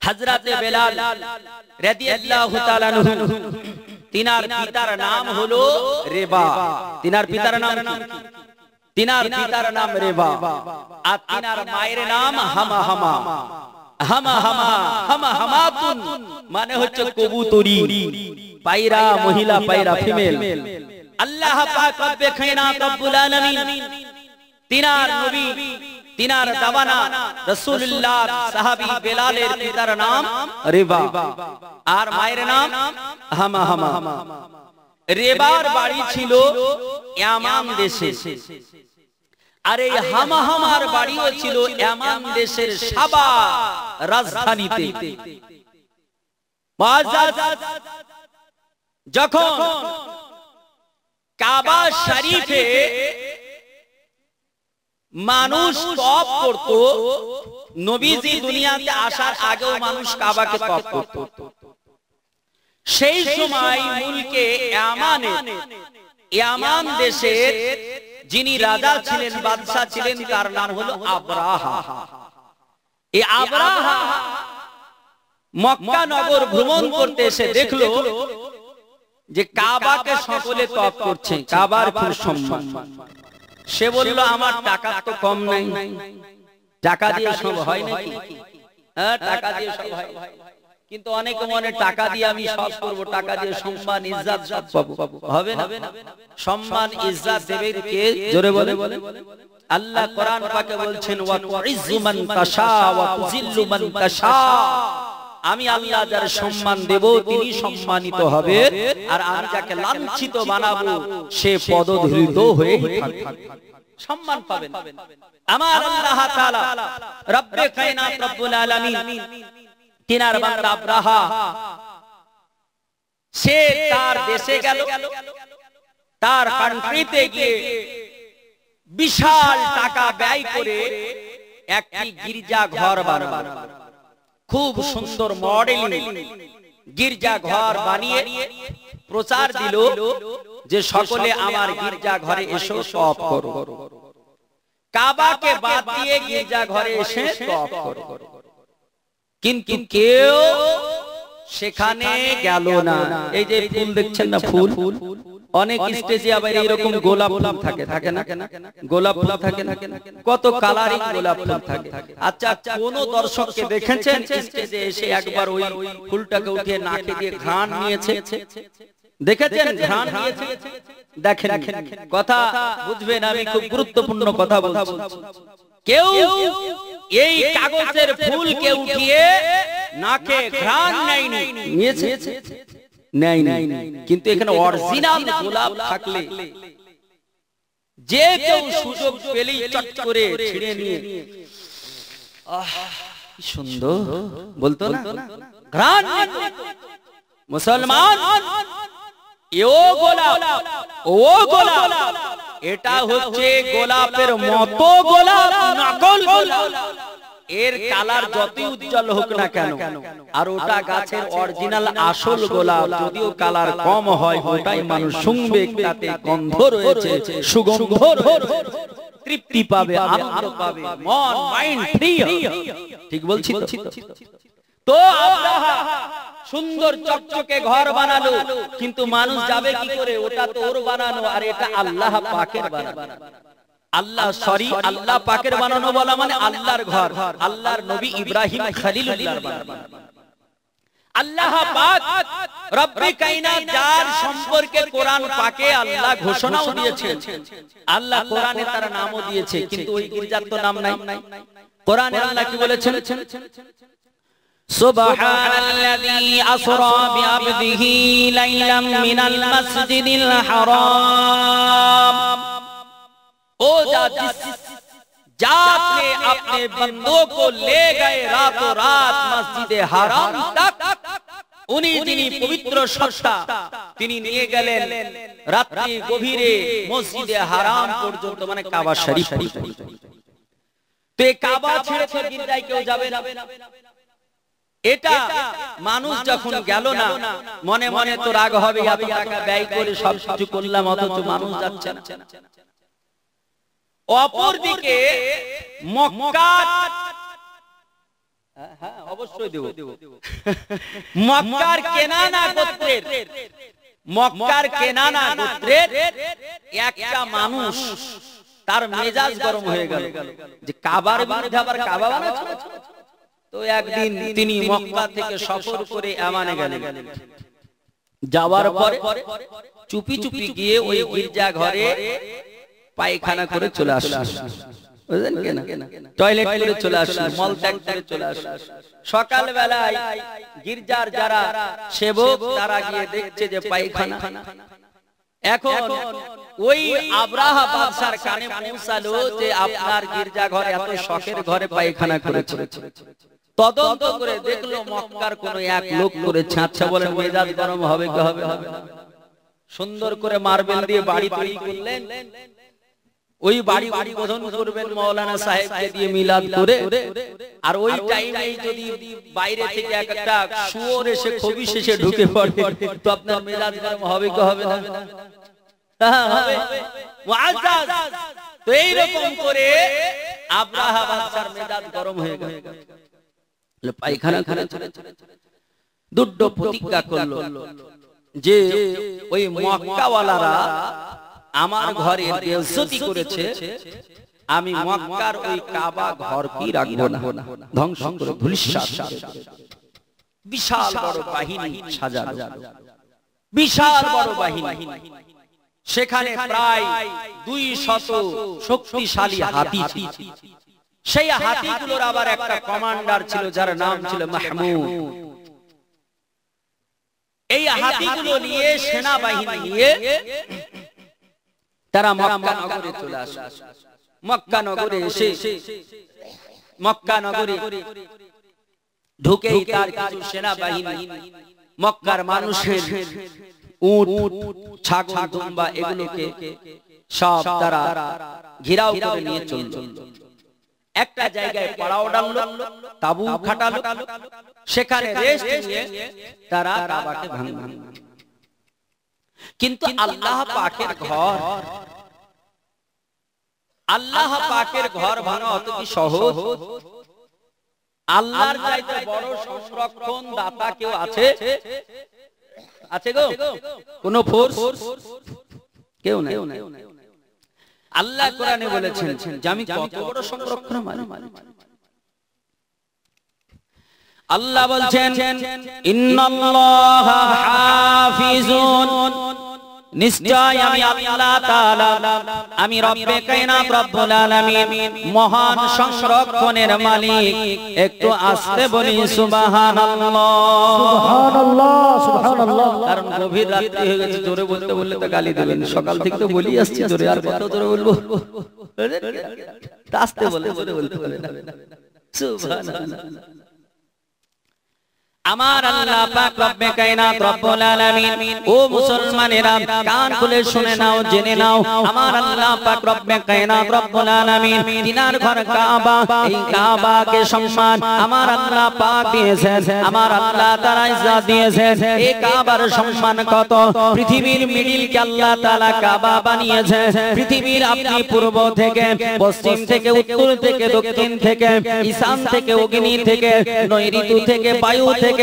হযরতে বেলাল রাদিয়াল্লাহু তাআলা আনহু তিনার পিতার নাম হলো রেবা। তিনার পিতার নাম কি? তিনার পিতার নাম রেবা আর তিনার মায়ের নাম হামাহামা। হামাহামা হামাহামাতুন মানে হচ্ছে কবুতরি, পায়রা, মহিলা পায়রা, ফিমেল। আল্লাহ পাক রব্বে কায়নাত রব্বুল আলামিন তিনার নবী তিনার দাবানা রাসূলুল্লাহ সাহাবী বেলালের পিতার নাম রেবা আর মায়ের নাম হামাহামা। রেবার বাড়ি ছিল ইয়ামান দেশে, আর এই হামাহামার বাড়িও ছিল ইয়ামান দেশের সাবা রাজধানীতে। যখন কাবা শরীফে মানুষ তওয়াফ করত, নবীজি দুনিয়াতে আসার আগেও মানুষ কাবাকে তওয়াফ করত। সেই সময় মুলকে ইয়ামান দেশের যিনি রাজা ছিলেন, বাদশা ছিলেন, তার নাম হলো আবরাহা। এই আবরাহা মক্কা নগর ভ্রমণ করতে এসে দেখলো যে কাবাকে সকলে তওয়াফ করছে, কাবার খুব সম্মান। সে বলল আমার টাকা তো কম নাই, টাকা দিয়ে সব হয় নাকি? হ্যাঁ, টাকা দিয়ে সব হয়, কিন্তু অনেকে মনে টাকা দিয়ে আমি সব করব, টাকা দিয়ে সম্মান ইজ্জত সব পাবো। হবে না, সম্মান ইজ্জত দেবে কে? জোরে বলে। আল্লাহ কোরআন পাকে বলছেন ওয়া তুইজ্জু মান তাশা ওয়া তুযিল্লু মান তাশা। আমি আল্লাহ যার সম্মান দেব তিনি সম্মানিত হবে, আর আমি যাকে লাঞ্ছিত বানাবো সে পদধূলিত হয়ে থাকবে, সম্মান পাবেন। আমার আল্লাহ তাআলা রব্বে কায়নাত রব্বুল আলামিন তিনার বান্দা আবরাহা সে তার দেশে গেল, তার কান্ট্রিতে গিয়ে বিশাল টাকা ব্যয় করে একটি গির্জা ঘর বানালো। খুব সুন্দর মডেলিং গির্জা ঘর বানিয়ে প্রচার দিল যে সকলে আমার গির্জা ঘরে এসে তওয়াফ করো, কাবাকে বাদ দিয়ে গির্জা ঘরে এসে তওয়াফ করো। কিন্তু কেউ সেখানে গেল না। এই যে ফুল দেখছেন না, ফুল অনেক স্টেজে আবার এরকম গোলাপ ফুল থাকে না? গোলাপ ফুল থাকে না, কত কালারিং গোলাপ ফুল থাকে। আচ্ছা, কোন দর্শককে দেখেছেন স্টেজে এসে একবার ওই ফুলটাকে উঠিয়ে নাকে দিয়ে ঘ্রাণ নিয়েছে? দেখেছেন ঘ্রাণ নিয়েছে? দেখেন, কথা বুঝবেন, আমি খুব গুরুত্বপূর্ণ কথা বলছি। কেউ এই কাগজের ফুলকে উঠিয়ে নাকে ঘ্রাণ নিয়েছে? নাই। কিন্তু এখানে অরিজিনাল গোলাপ থাকলে যে কেউ সুযোগ পেলেই চট করে ছিঁড়ে নিয়ে আহ কি সুন্দর বলতো না, ঘ্রাণ। মুসলমান ও গোলাপ এটা হচ্ছে গোলাপের মতো গোলাপ, নকল গোলাপ। এর কালার যতই উজ্জ্বল হোক না কেন, আর ওটা গাছের অরিজিনাল আসল গোলাপ, যদিও কালার কম হয় ওটাই মানুষ শুনবে, তাতে গন্ধ রয়েছে, সুগন্ধ রয়েছে, তৃপ্তি পাবে, আনন্দ পাবে, মন মাইন্ড ফ্রি হবে। ঠিক বলছি তো? আবরাহা সুন্দর চকচকে ঘর বানালো, কিন্তু মানুষ যাবে কি করে? ওটা তো ওর বানানো, আর এটা আল্লাহ পাকের বানানো। আল্লাহ পাকের বানানো বলা মানে আল্লাহর ঘর, আল্লাহর নবী ইব্রাহিম খলিলুল্লাহর বানানো। আল্লাহ পাক রব্বে কায়নাত যার সম্পর্কে কোরআন পাকে আল্লাহ ঘোষণাও দিয়েছেন, আল্লাহ কোরআনে তার নামও দিয়েছে, কিন্তু ওই গির্জার তো নাম নাই। কোরআনে আল্লাহ কি বলেছেন? সুবহানাল্লাযী আসরা বিআবদিহি লাইলাম মিনাল মাসজিদিল হারাম। ओ आपने अपने बंदों को ले गए रातों रात मस्जिदे हराम तक। उन्हीं যিনি পবিত্র সত্তা তিনি নিয়ে গেলেন রাত্রি গভীরে মসজিদে হারাম পর্যন্ত, মানে কাবা শরীফ পর্যন্ত। তো এই কাবা ছেড়ে তো গির্জায় কেউ যাবে না। এটা মানুষ যখন গেল না, মনে মনে তো রাগ হবে, এত টাকা ব্যয় করে সব কিছু করলাম অথচ মানুষ যাচ্ছে না। অপরদিকে মক্কা হ্যাঁ অবশ্যই দেব। মক্কার কেনানা গোত্রের একটা মানুষ তার মেজাজ গরম হয়ে গেল যে কাবার বিরুদ্ধে আবার কাবা বানাচ্ছে। তো একদিন তিনি মক্কা থেকে সফর করে ইয়ামানে গেলেন। যাওয়ার পরে চুপি চুপি গিয়ে ওই গির্জা ঘরে পায়খানা করে চলে আসলেন। বুঝলেন কেন? টয়লেট করে চলে আসলেন, মল ত্যাগ করে চলে আসলেন। সকাল বেলায় গির্জার যারা সেবক তারা গিয়ে দেখছে যে পায়খানা। এখন ওই আব্রাহা বাদশার কানে পৌঁছালো যে আপনার গির্জা ঘরে এত শখের ঘরে পায়খানা করেছে। তদন্ত করে দেখলো মক্কার কোন এক লোক করেছে। আচ্ছা বলেন মেজাজ গরম হবে কি হবে? সুন্দর করে মার্বেল দিয়ে বাড়ি তৈরি করলেন। ওই বাড়ি উদ্বোধন করবেন মাওলানা সাহেবকে দিয়ে মিলাদ করে। আর ওই টাইমেই যদি বাইরে থেকে একটা শুয়োর এসে খবিশ এসে ঢুকে পড়ে তো আপনার মেজাজ গরম হবে কি হবে না? হবে মুআজ্জাজ। তো এই রকম করে আব্রাহা বাদশার মেজাজ গরম হয়ে গেল। পায়খানা করে দুটো প্রতিজ্ঞা করলো যে ওই মক্কাওয়ালারা আমার ঘরে বেইজ্জতি করেছে, আমি মক্কার ওই কাবা ঘর কি রাখবো না, ধ্বংস করে ধূলিসাৎ। বিশাল বড় বাহিনী সাজানো, বিশাল বড় বাহিনী। সেখানে প্রায় 200 শক্তিশালী হাতি ছিল। সেই হাতিগুলোর আবার একটা কমান্ডার ছিল যার নাম ছিল মাহমুদ। এই হাতিগুলো নিয়ে সেনাবাহিনী নিয়ে তারা মক্কা নগরে চলে আসে। মক্কা নগরে এসে মক্কা নগরে ঢুকেই তার কিছু সেনাবাহিনী মক্কার মানুষের উট, ছাগল, দুম্বা এগুলোকে সব তারা ঘেরাও করে নিয়ে চলল। একটা জায়গায় পাড়াও ডাললো, তাবু খাটালো, সেখানে রেস্ট নিয়ে তারা কাবাকে ভাঙল। কিন্তু আল্লাহ পাকের ঘর, আল্লাহ পাকের ঘর ভাঙা অত কি সহজ? আল্লাহর চাইতে বড় সংরক্ষণ দাতা কেউ আছে? আছে গো? কোন ফোর্স? কেউ নাই। আল্লাহ কোরআনে বলেছেন যে আমি কত বড় সংরক্ষণ মানি। আল্লাহ বলছেন ইন্নাল্লাহা হাফিজুন, নিশ্চয় আমি আল্লাহ তাআলা, আমি রব্বে কায়নাত রব্বুল আলামিন, মহান সংরক্ষণের মালিক। একটু আস্তে বলি সুবহানাল্লাহ, সুবহানাল্লাহ, সুবহানাল্লাহ। কারণ গভীর রাত্রি হয়ে গেছে, জোরে বলতে বললে তো গালি দেবেন। সকাল থেকে তো বলি আসছি জোরে, আর কত জোরে বলবো? আস্তে বলে জোরে বলতে বলে না। সুবহানাল্লাহ। আমার আল্লাহ পাক রব্বে কায়নাত রব্বুল আলামিন। ও মুসলমানেরা কান খুলে শুনে নাও, জেনে নাও, আমার আল্লাহ পাক রব্বে কায়নাত রব্বুল আলামিন তিনার ঘর কাবা, এই কাবাকে সম্মান আমার আল্লাহ পাক দিয়েছেন। আমার আল্লাহ তাআলা ইজ্জত দিয়েছেন। এই কাবার সম্মান কত? পৃথিবীর মিডিলকে আল্লাহ তাআলা কাবা বানিয়েছেন। পৃথিবীর আপনি পূর্ব থেকে, পশ্চিম থেকে, উত্তর থেকে, দক্ষিণ থেকে, ঈশান থেকে, অগ্নি থেকে, নৈঋতু থেকে, বায়ু থেকে,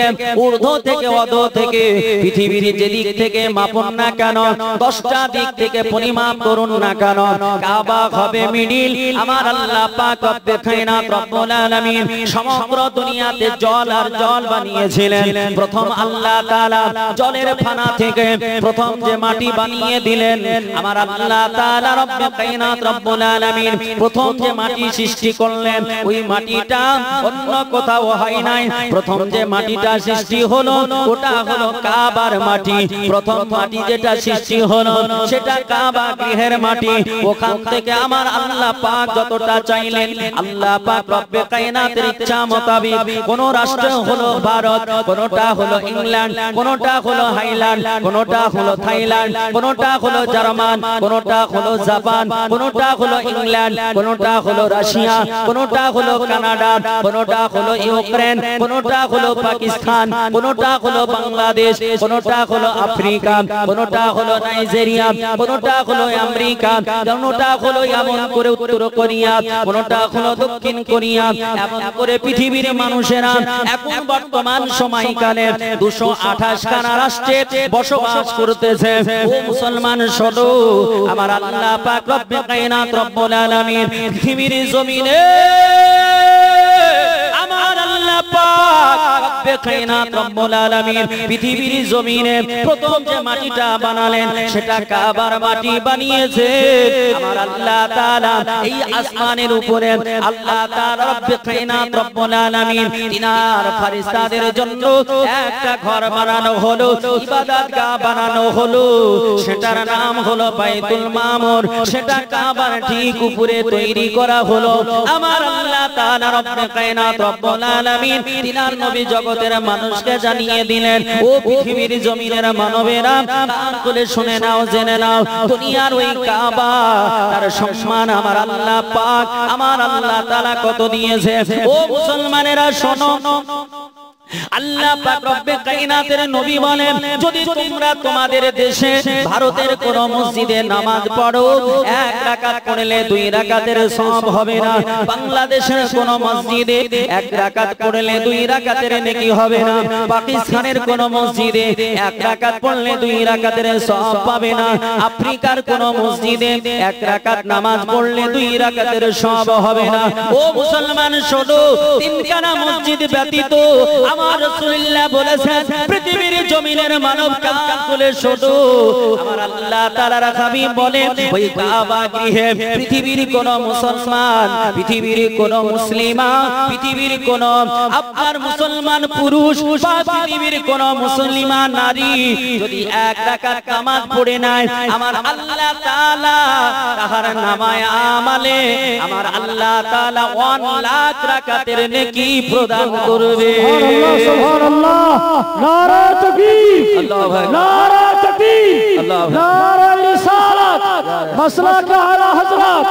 ঊর্ধ্ব থেকে, অধ থেকে, পৃথিবীর যে দিক থেকে মাপুন না কেন, 10টা দিক থেকে পরিমাপ করুন না কেন, কাবা হবে মিডিল। আমার আল্লাহ পাক রব্বে কায়নাত রব্বুল আলামিন সমগ্র দুনিয়াতে জল আর জল বানিয়েছিলেন। প্রথম আল্লাহ তাআলা জলের ফানা থেকে প্রথম যে মাটি বানিয়ে দিলেন, আমার আল্লাহ তাআলা রব্বে কায়নাত রব্বুল আলামিন প্রথম যে মাটি সৃষ্টি করলেন, ওই মাটিটা অন্য কোথাও হয় নাই। প্রথম যে মাটিটা সৃষ্টি হলো ওটা হলো কাবার মাটি। প্রথম মাটি যেটা সৃষ্টি হলো সেটা কাবা গৃহের মাটি। ওখান থেকে আমার আল্লাহ পাক যতটা চাইলেন, আল্লাহ পাক রব্বে কায়নাতের ইচ্ছা মোতাবেক কোন রাষ্ট্র হলো ভারত, কোনটা হলো ইংল্যান্ড, কোনটা হলো হাইল্যান্ড, কোনটা হলো থাইল্যান্ড, কোনটা হলো জার্মান, কোনটা হলো জাপান, কোনটা হলো ইংল্যান্ড, কোনটা হলো রাশিয়া, কোনটা হলো কানাডা, কোনটা হলো ইউক্রেন, কোনটা হলো পাকিস্তান, পাকিস্তান, কোনটা হলো বাংলাদেশ, কোনটা হলো আফ্রিকা, কোনটা হলো নাইজেরিয়া, কোনটা হলো আমেরিকা, কোনটা হলো এমন করে উত্তর কোরিয়া, কোনটা হলো দক্ষিণ কোরিয়া, এমন করে পৃথিবীর মানুষেরা এখন বর্তমান সময়কালে 228 খানা রাষ্ট্রে বসবাস করতেছে। ও মুসলমান শোনো, আমার আল্লাহ পাক রব্বে কায়নাত রব্বুল আলামিন পৃথিবীর জমিনে আমার আল্লাহ পাক রব্বে কায়নাত রব্বুল আলামিন পৃথিবীর জমিনে প্রথম যে মাটিটা বানালেন সেটা কাবার মাটি বানিয়েছে আমার আল্লাহ তাআলা। এই আসমানের উপরে আল্লাহ তাআলা রব্বে কায়নাত রব্বুল আলামিন তিনার ফেরেশতাদের জন্য একটা ঘর বানানো হলো, ইবাদতগাহ বানানো হলো, সেটার নাম হলো বাইতুল মামুর। সেটা কাবার ঠিক উপরে তৈরি করা হলো। আমার আল্লাহ তাআলা রব্বে কায়নাত রব্বুল আলামিন তিনার নবী জগতের মানুষকে জানিয়ে দিলেন, ও পৃথিবীর জমিনের মানবেরা কান খুলে শুনে নাও, জেনে নাও, দুনিয়ার ওই কাবা তার সম্মান আমার আল্লাহ পাক আমার আল্লাহ তাআলা কত দিয়েছে। ও মুসলমানেরা শোনো, আল্লাহ পাক রব্বে কায়নাতের নবী বলেন, যদি তোমরা তোমাদের দেশে ভারতের কোন মসজিদে নামাজ পড়ো, এক রাকাত পড়লে 2 রাকাতের সওয়াব হবে না। বাংলাদেশের কোন মসজিদে এক রাকাত পড়লে 2 রাকাতের নেকি হবে না। পাকিস্তানের কোন মসজিদে এক রাকাত পড়লে 2 রাকাতের সওয়াব পাবে না। আফ্রিকার কোন মসজিদে এক রাকাত নামাজ পড়লে 2 রাকাতের সওয়াব হবে না। ও মুসলমান শোনো, 3 খানা মসজিদ ব্যতীত আমার রাসূলুল্লাহ বলেছেন, পৃথিবীর জমিনের মানব কান খুলে শোনো, আমার আল্লাহ তাআলার হাবিব বলেন, ওই কাবা গৃহে পৃথিবীর কোন মুসলমান, পৃথিবীর কোন মুসলিমা, পৃথিবীর কোন আপনার মুসলমান পুরুষ বা পৃথিবীর কোন মুসলিমা নারী যদি এক রাকাত নামাজ পড়ে নেয়, আমার আল্লাহ তাআলা তাহার নামায়ে আমালে আমার আল্লাহ তাআলা 1 লাখ রাকাতের নেকি প্রদান করবে। সুবহানাল্লাহ, নারা তাকবীর, আল্লাহু আকবার, নারা তাকবীর, আল্লাহু আকবার, নারা রিসালাত, মাসলাক আলা হযরত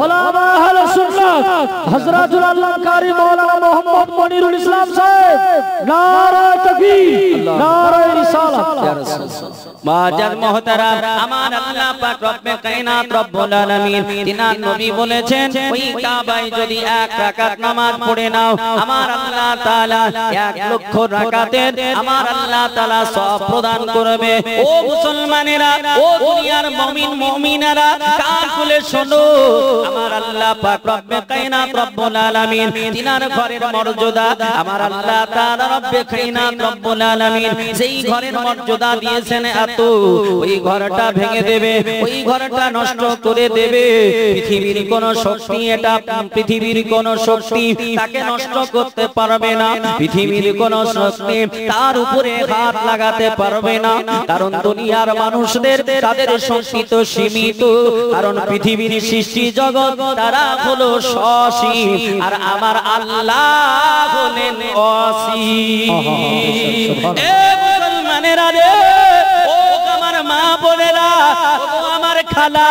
উলামা আহলে সুন্নাত হযরতুল আল্লাহ কারি মাওলানা মুহাম্মদ মনিরুল ইসলাম সাহেব, নারা তাকবীর, নারা রিসালাত। ইয়া রাসূলুল্লাহ মাজার মুহতারাম, আমার আল্লাহ পাক রব্বে কায়নাত রব্বুল আলামিন তিনার নবী বলেছেন, ওই কাবায় যদি 1 রাকাত নামাজ পড়ে নাও, আমার আল্লাহ তাআলা 1 লক্ষ রাকাতের আমার আল্লাহ তাআলা সওয়াব প্রদান করবে। ও মুসলমানেরা, ও দুনিয়ার মুমিন মুমিনারা, কান খুলে শোনো, আমার আল্লাহ পাক রব্বে কায়নাত রব্বুল আলামিন তিনার ঘরের মর্যাদা আমার আল্লাহ তাআলা রব্বে কায়নাত রব্বুল আলামিন যেই ঘরের মর্যাদা দিয়েছেন, ওই ঘরটা ভেঙে দেবে, ওই ঘরটা নষ্ট করে দেবে। পৃথিবীর কোন শক্তি, এটা পৃথিবীর কোন শক্তি তাকে নষ্ট করতে পারবে না। পৃথিবীর কোন শক্তি তার উপরে হাত লাগাতে পারবে না। কারণ দুনিয়ার মানুষদের তাদের শক্তি তো সীমিত, কারণ পৃথিবীর সৃষ্টি জগৎ তারা হলো সসীম, আর আমার আল্লাহ হলেন অসীম। এ মুসলমানেরা রে, মা বোনেরা, আমার খালা,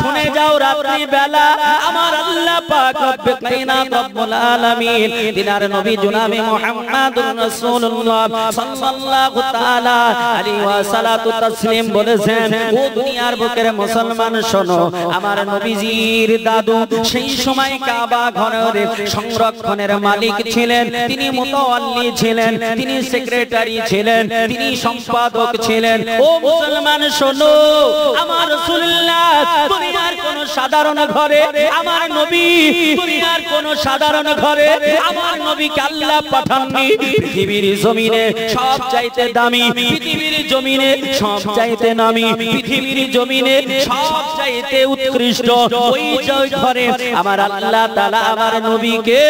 শুনে যাও, রাত্রি বেলা আমার আল্লাহ পাক রব্বে কায়নাত রব্বুল আলামিন তিনার নবী জনাবে মুহাম্মদুর রাসূলুল্লাহ সাল্লাল্লাহু তাআলা আলাইহি ওয়া সাল্লাতু তাসলিম বলেছেন, ও দুনিয়ার বুকের মুসলমান শোনো, আমার নবীজির দাদু সেই সময় কাবা ঘরের সংরক্ষণের মালিক ছিলেন, তিনি মুতাওয়াল্লি ছিলেন, তিনি সেক্রেটারি ছিলেন, তিনি সম্পাদক ছিলেন। ও মুসলমান শোনো, আমার রাসূলুল্লাহ দুনিয়ার কোন সাধারণ ঘরে আমার নবী, দুনিয়ার কোন সাধারণ ঘরে আমার নবীকে আল্লাহ পাঠাননি। পৃথিবীর জমিনে সবচাইতে দামি, পৃথিবীর জমিনে সবচাইতে নামি, পৃথিবীর জমিনে সবচাইতে উৎকৃষ্ট ওই ঘরে আমার আল্লাহ তাআলা আমার নবীকে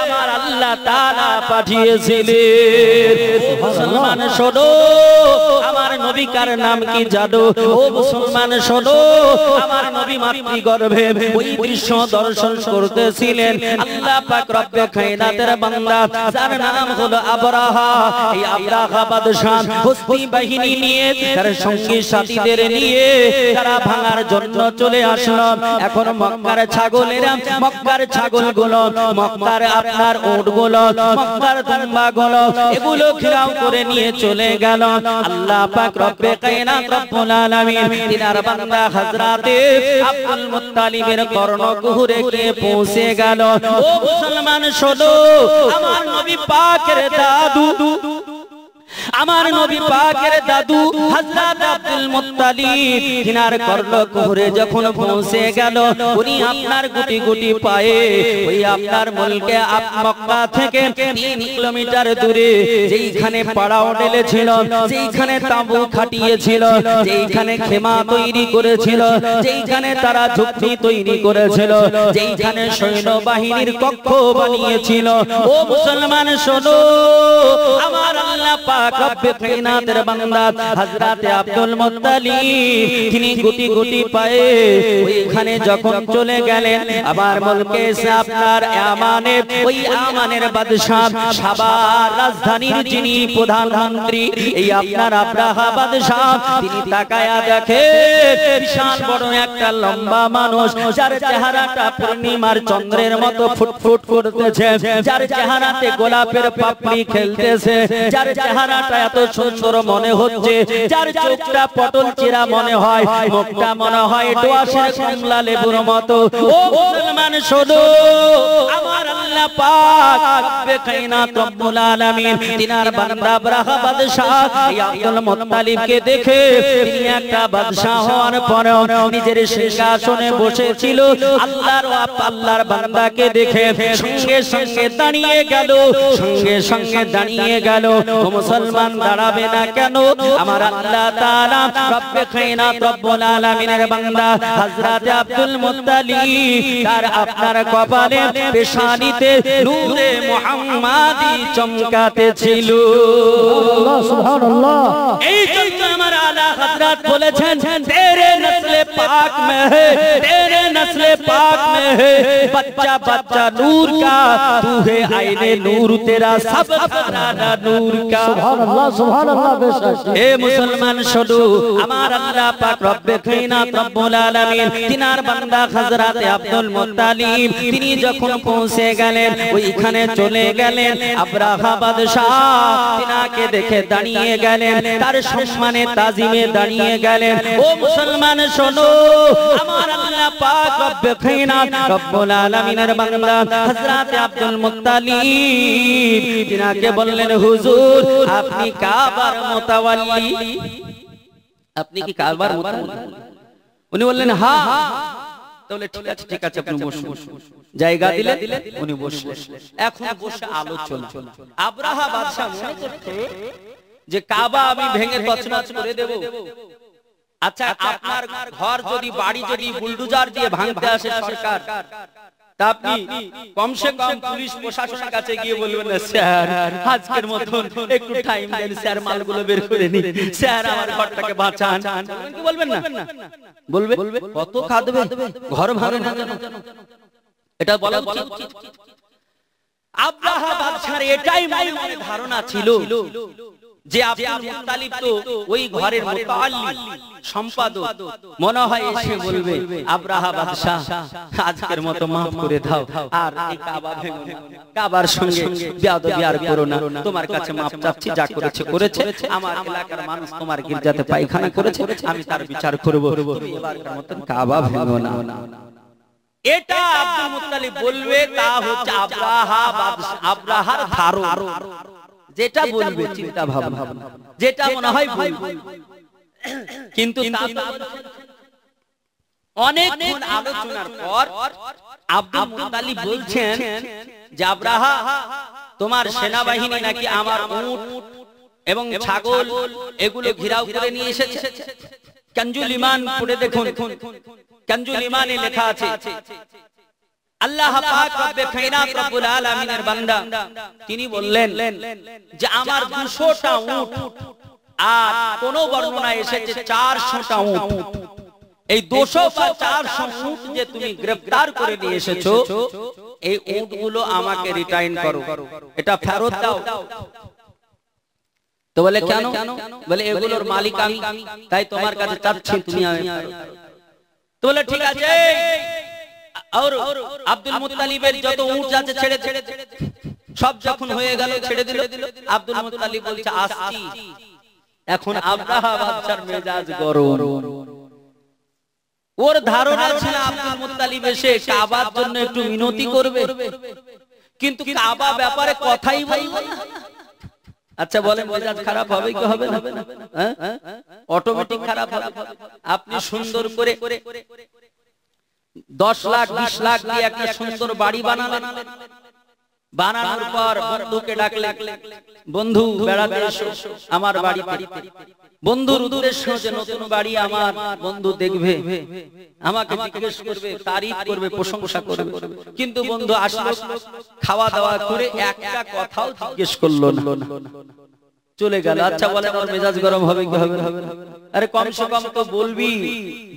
আমার আল্লাহ তাআলা পাঠিয়েছিলেন। মুসলমান শোনো, আমার নবী কার নাম কি জানো? ও মুসলমান শোনো, আমার নবী মাতৃগর্ভে ওই দৃশ্য দর্শন করতেছিলেন। আল্লাহ পাক রব্বে কায়নাতের বান্দা যার নাম হলো আবরাহা, এই আবরাহা বাদশা হস্তি বাহিনী বাহিনী নিয়ে তার সঙ্গী সাথীদের নিয়ে তারা ভাঙার জন্য চলে আসলো। এখন মক্কার ছাগলেরা, মক্কার ছাগলগুলো, মক্কার আপনার উটগুলো, মক্কার দুম্বাগুলো এগুলো ঘেরাও করে নিয়ে চলে গেল। আল্লাহ পাক রব্বে কায়নাত রব্বুল আলামিন তিনার বান্দা হযরতে আব্দুল মুত্তালিবের কর্ণকুহরে গিয়ে পৌঁছে গেল। ও মুসলমান শোনো, আমার নবী পাকের দাদু, আমার নবী পাকের দাদু হযরত আব্দুল মুত্তালিব তিনার কর্ণকুহরে যখন পৌঁছে গেল, উনি আপনার গুটি গুটি পায়ে ওই আপনার মুলকে মক্কা থেকে 3 কিলোমিটার দূরে যেইখানে পাড়াও ঢেলেছিল, যেইখানে তাঁবু খাটিয়েছিল, যেইখানে খেমা তৈরি করেছিল, যেইখানে তারা ঝুপড়ি তৈরি করেছিল, যেইখানে সৈন্যবাহিনীর কক্ষ বানিয়েছিল। ও মুসলমান শোনো, আমার আল্লাহ পাক রব্বে কায়নাতের বান্দা হযরতে আব্দুল মুত্তালিব তিনি গুটি গুটি পায়ে ওইখানে যখন চলে গেলেন, আবার মুলকে আপনার ইয়ামানে ওই ইয়ামানের বাদশা সাবার রাজধানীর যিনি প্রধানমন্ত্রী এই আপনার আব্রাহা বাদশা, তিনি তাকায়া দেখে বিশাল বড় একটা লম্বা মানুষ, যার চেহারাটা পূর্ণিমার চন্দ্রের মতো ফুটফুট করতেছে, যার চেহারাতে গোলাপের পাপড়ি খেলতেছে, যার চেহারাটা এত সুন্দর মনে হচ্ছে, যার চোখটা পটল চিরা মনে হয়, মুখটা মনে হয় দোয়াশের কমলা লেবুর মতো। ও মুসলমান শোনো, আমার আল্লাহ পাক রব্বে কায়নাত রব্বুল আলামিন তিনার বান্দা আব্রাহা বাদশা এই আব্দুল মুত্তালিবকে দেখে তিনি একটা বাদশা হওয়ার পরেও নিজের সিংহাসনে বসেছিল, আল্লাহর বান্দাকে দেখে সঙ্গে সঙ্গে দাঁড়িয়ে গেল, সঙ্গে সঙ্গে দাঁড়িয়ে গেল। ও মুসলমান, দাঁড়াবে না কেন? আমার আল্লাহ তাআলা রব্বে কায়নাত রব্বুল আলামিনের বান্দা হযরত আব্দুল মুত্তালিব তার আপনার কপালে পেশানিতে নূরে মুহাম্মাদি চমকাতেছিল। সুবহানাল্লাহ। এই জন্য আমার আলা হযরত বলেছেন, তেরে নসলে পাক মে হে, তেরে নসলে পাক মে হে बच्चा बच्चा नूर का, तू है आईने नूर तेरा सब घराना नूर का। सुभान अल्लाह बेशक। ए मुसलमान शोनो, আমার আল্লাহ পাক রব্বে কায়নাত রব্বুল আলামিন তিনার বান্দা হযরত আব্দুল মুত্তালিব তিনি যখন পৌঁছে গেলেন, ওইখানে চলে গেলেন, আব্রাহা বাদশা তিনাকে দেখে দাঁড়িয়ে গেলেন, তার সম্মানে তাজিমে দাঁড়িয়ে গেলেন। ও মুসলমান শোনো, আমার আল্লাহ পাক রব্বে কায়নাত রব্বুল আলামিনের বান্দা হযরত আব্দুল মুত্তালিব তিনাকে বললেন, হুজুর আপনি কাবার মুতাওয়াল্লি, আপনি কি কাবার মুতাওয়াল্লি? উনি বললেন হ্যাঁ। তাহলে ঠিক আছে ঠিক আছে, আপনি বসুন। জায়গা দিলেন, উনি বসলেন। এখন বসে আলোচনা। আব্রাহা বাদশা মনে করতে যে কাবা আমি ভেঙে তছনছ করে দেব। আচ্ছা, আপনার ঘর যদি, বাড়ি যদি বুলডোজার দিয়ে ভাঙতে আসে সরকার, তা আপনি কমসে কম পুলিশ প্রশাসনের কাছে গিয়ে বলবেন না, স্যার আজকের মতন একটু টাইম দেন, স্যার মালগুলো বের করে নিন, স্যার আমার ঘরটাকে বাঁচান, কি বলবেন না? বলবে। কত কাঁদবে, ঘর ভাঙে না কেন, এটা বলা উচিত। আব্রাহা বাদশার এটাই মনে ধারণা ছিল যে আব্দুল মুত্তালিব তো ওই ঘরের মুতাআল্লি, সম্পাদক, মনে হয় এসে বলবে, আব্রাহা বাদশা আজকের মতো maaf করে দাও, আর এই কাবা ভেঙো না, কাবার সঙ্গে বেয়াদবি আর করো না, তোমার কাছে maaf চাচ্ছি, যা করেছে করেছে, আমার এলাকার মানুষ তোমার গির্জাতে পায়খানা করেছে, আমি তার বিচার করব, তুমি এবারকার মত কাবা ভেঙো না। এটা আব্দুল মুত্তালিব বলবে, তা হচ্ছে আব্রাহার ধারণা, যেটা বলবে চিন্তা ভাবনা, যেটা মনে হয় বলবে। কিন্তু অনেকক্ষণ আলোচনার পর আব্দুল মুত্তালিব বলছেন যে আব্রাহা, তোমার সেনাবাহিনী নাকি আমার উট এবং ছাগল এগুলো ঘেরাও করে নিয়ে এসেছে। কানজুল ঈমান পড়ে দেখুন, কানজুল ঈমানে লেখা আছে, আল্লাহ পাক রব্বে কায়নাত রব্বুল আলামিনের বান্দা তিনি বললেন যে আমার 200টা উট, আর কোন বর্ণনায় এসেছে 400টা উট, এই 200 বা 400 উট যে তুমি গ্রেফতার করে নিয়ে এসেছো, এই উটগুলো আমাকে রিটার্ন করো, এটা ফেরত দাও। তো বলে কেন? বলে এগুলোর মালিক আমি, তাই তোমার কাছে চাচ্ছি তুমি। তো বলে ঠিক আছে। আর আব্দুল মুত্তালিবের যত উট আছে ছেড়ে সব যখন হয়ে গেল ছেড়ে দিল। আব্দুল মুত্তালিব বলছে আসছি। এখন আব্রাহা বাদশার মেজাজ গরম। ওর ধারণা ছিল আব্দুল মুত্তালিব এসে কাবার জন্য একটু মিনতি করবে, কিন্তু কাবা ব্যাপারে কথাই বলবে না। আচ্ছা বলেন মেজাজ খারাপ হবে কি হবে না? অটোমেটিক খারাপ হবে। আপনি সুন্দর করে 10 লাখ 20 লাখ দিয়ে একটা সুন্দর বাড়ি বানালেন, বানানোর পর বন্ধুকে ডাকলেন, বন্ধু বেড়াতে এসো আমার বাড়িতে। বন্ধুর উদ্দেশ্য যে নতুন বাড়ি আমার বন্ধু দেখবে, আমাকে জিজ্ঞেস করবে, তারিফ করবে, প্রশংসা করবে। কিন্তু বন্ধু আসলো, খাওয়া দাওয়া করে একটা কথাও জিজ্ঞেস করলো না, চলে গেল। আচ্ছা বলেন ওর মেজাজ গরম হবে কি হবে? আরে কমসে কম তো বলবি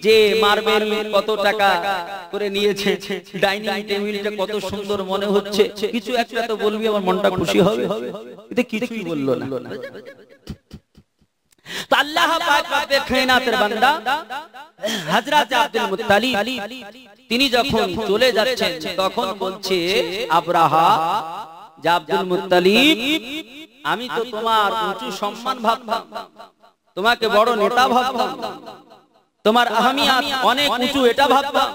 যে মার্বেল কত টাকা করে নিয়েছে, ডাইনিং টেবিলটা কত সুন্দর মনে হচ্ছে, কিছু একটা তো বলবি, আমার মনটা খুশি হবে। এটা কিছুই বললো না। তো আল্লাহ পাক রব্বে কায়নাতের বান্দা হযরত আব্দুল মুত্তালিব তিনি যখন চলে যাচ্ছেন তখন বলছে আব্রাহা, যে আব্দুল মুত্তালিব আমি তো তোমার উঁচু সম্মান ভাবতাম, তোমাকে বড় নেতা ভাবতাম, তোমার আহমিয়াত অনেক উঁচু এটা ভাবতাম,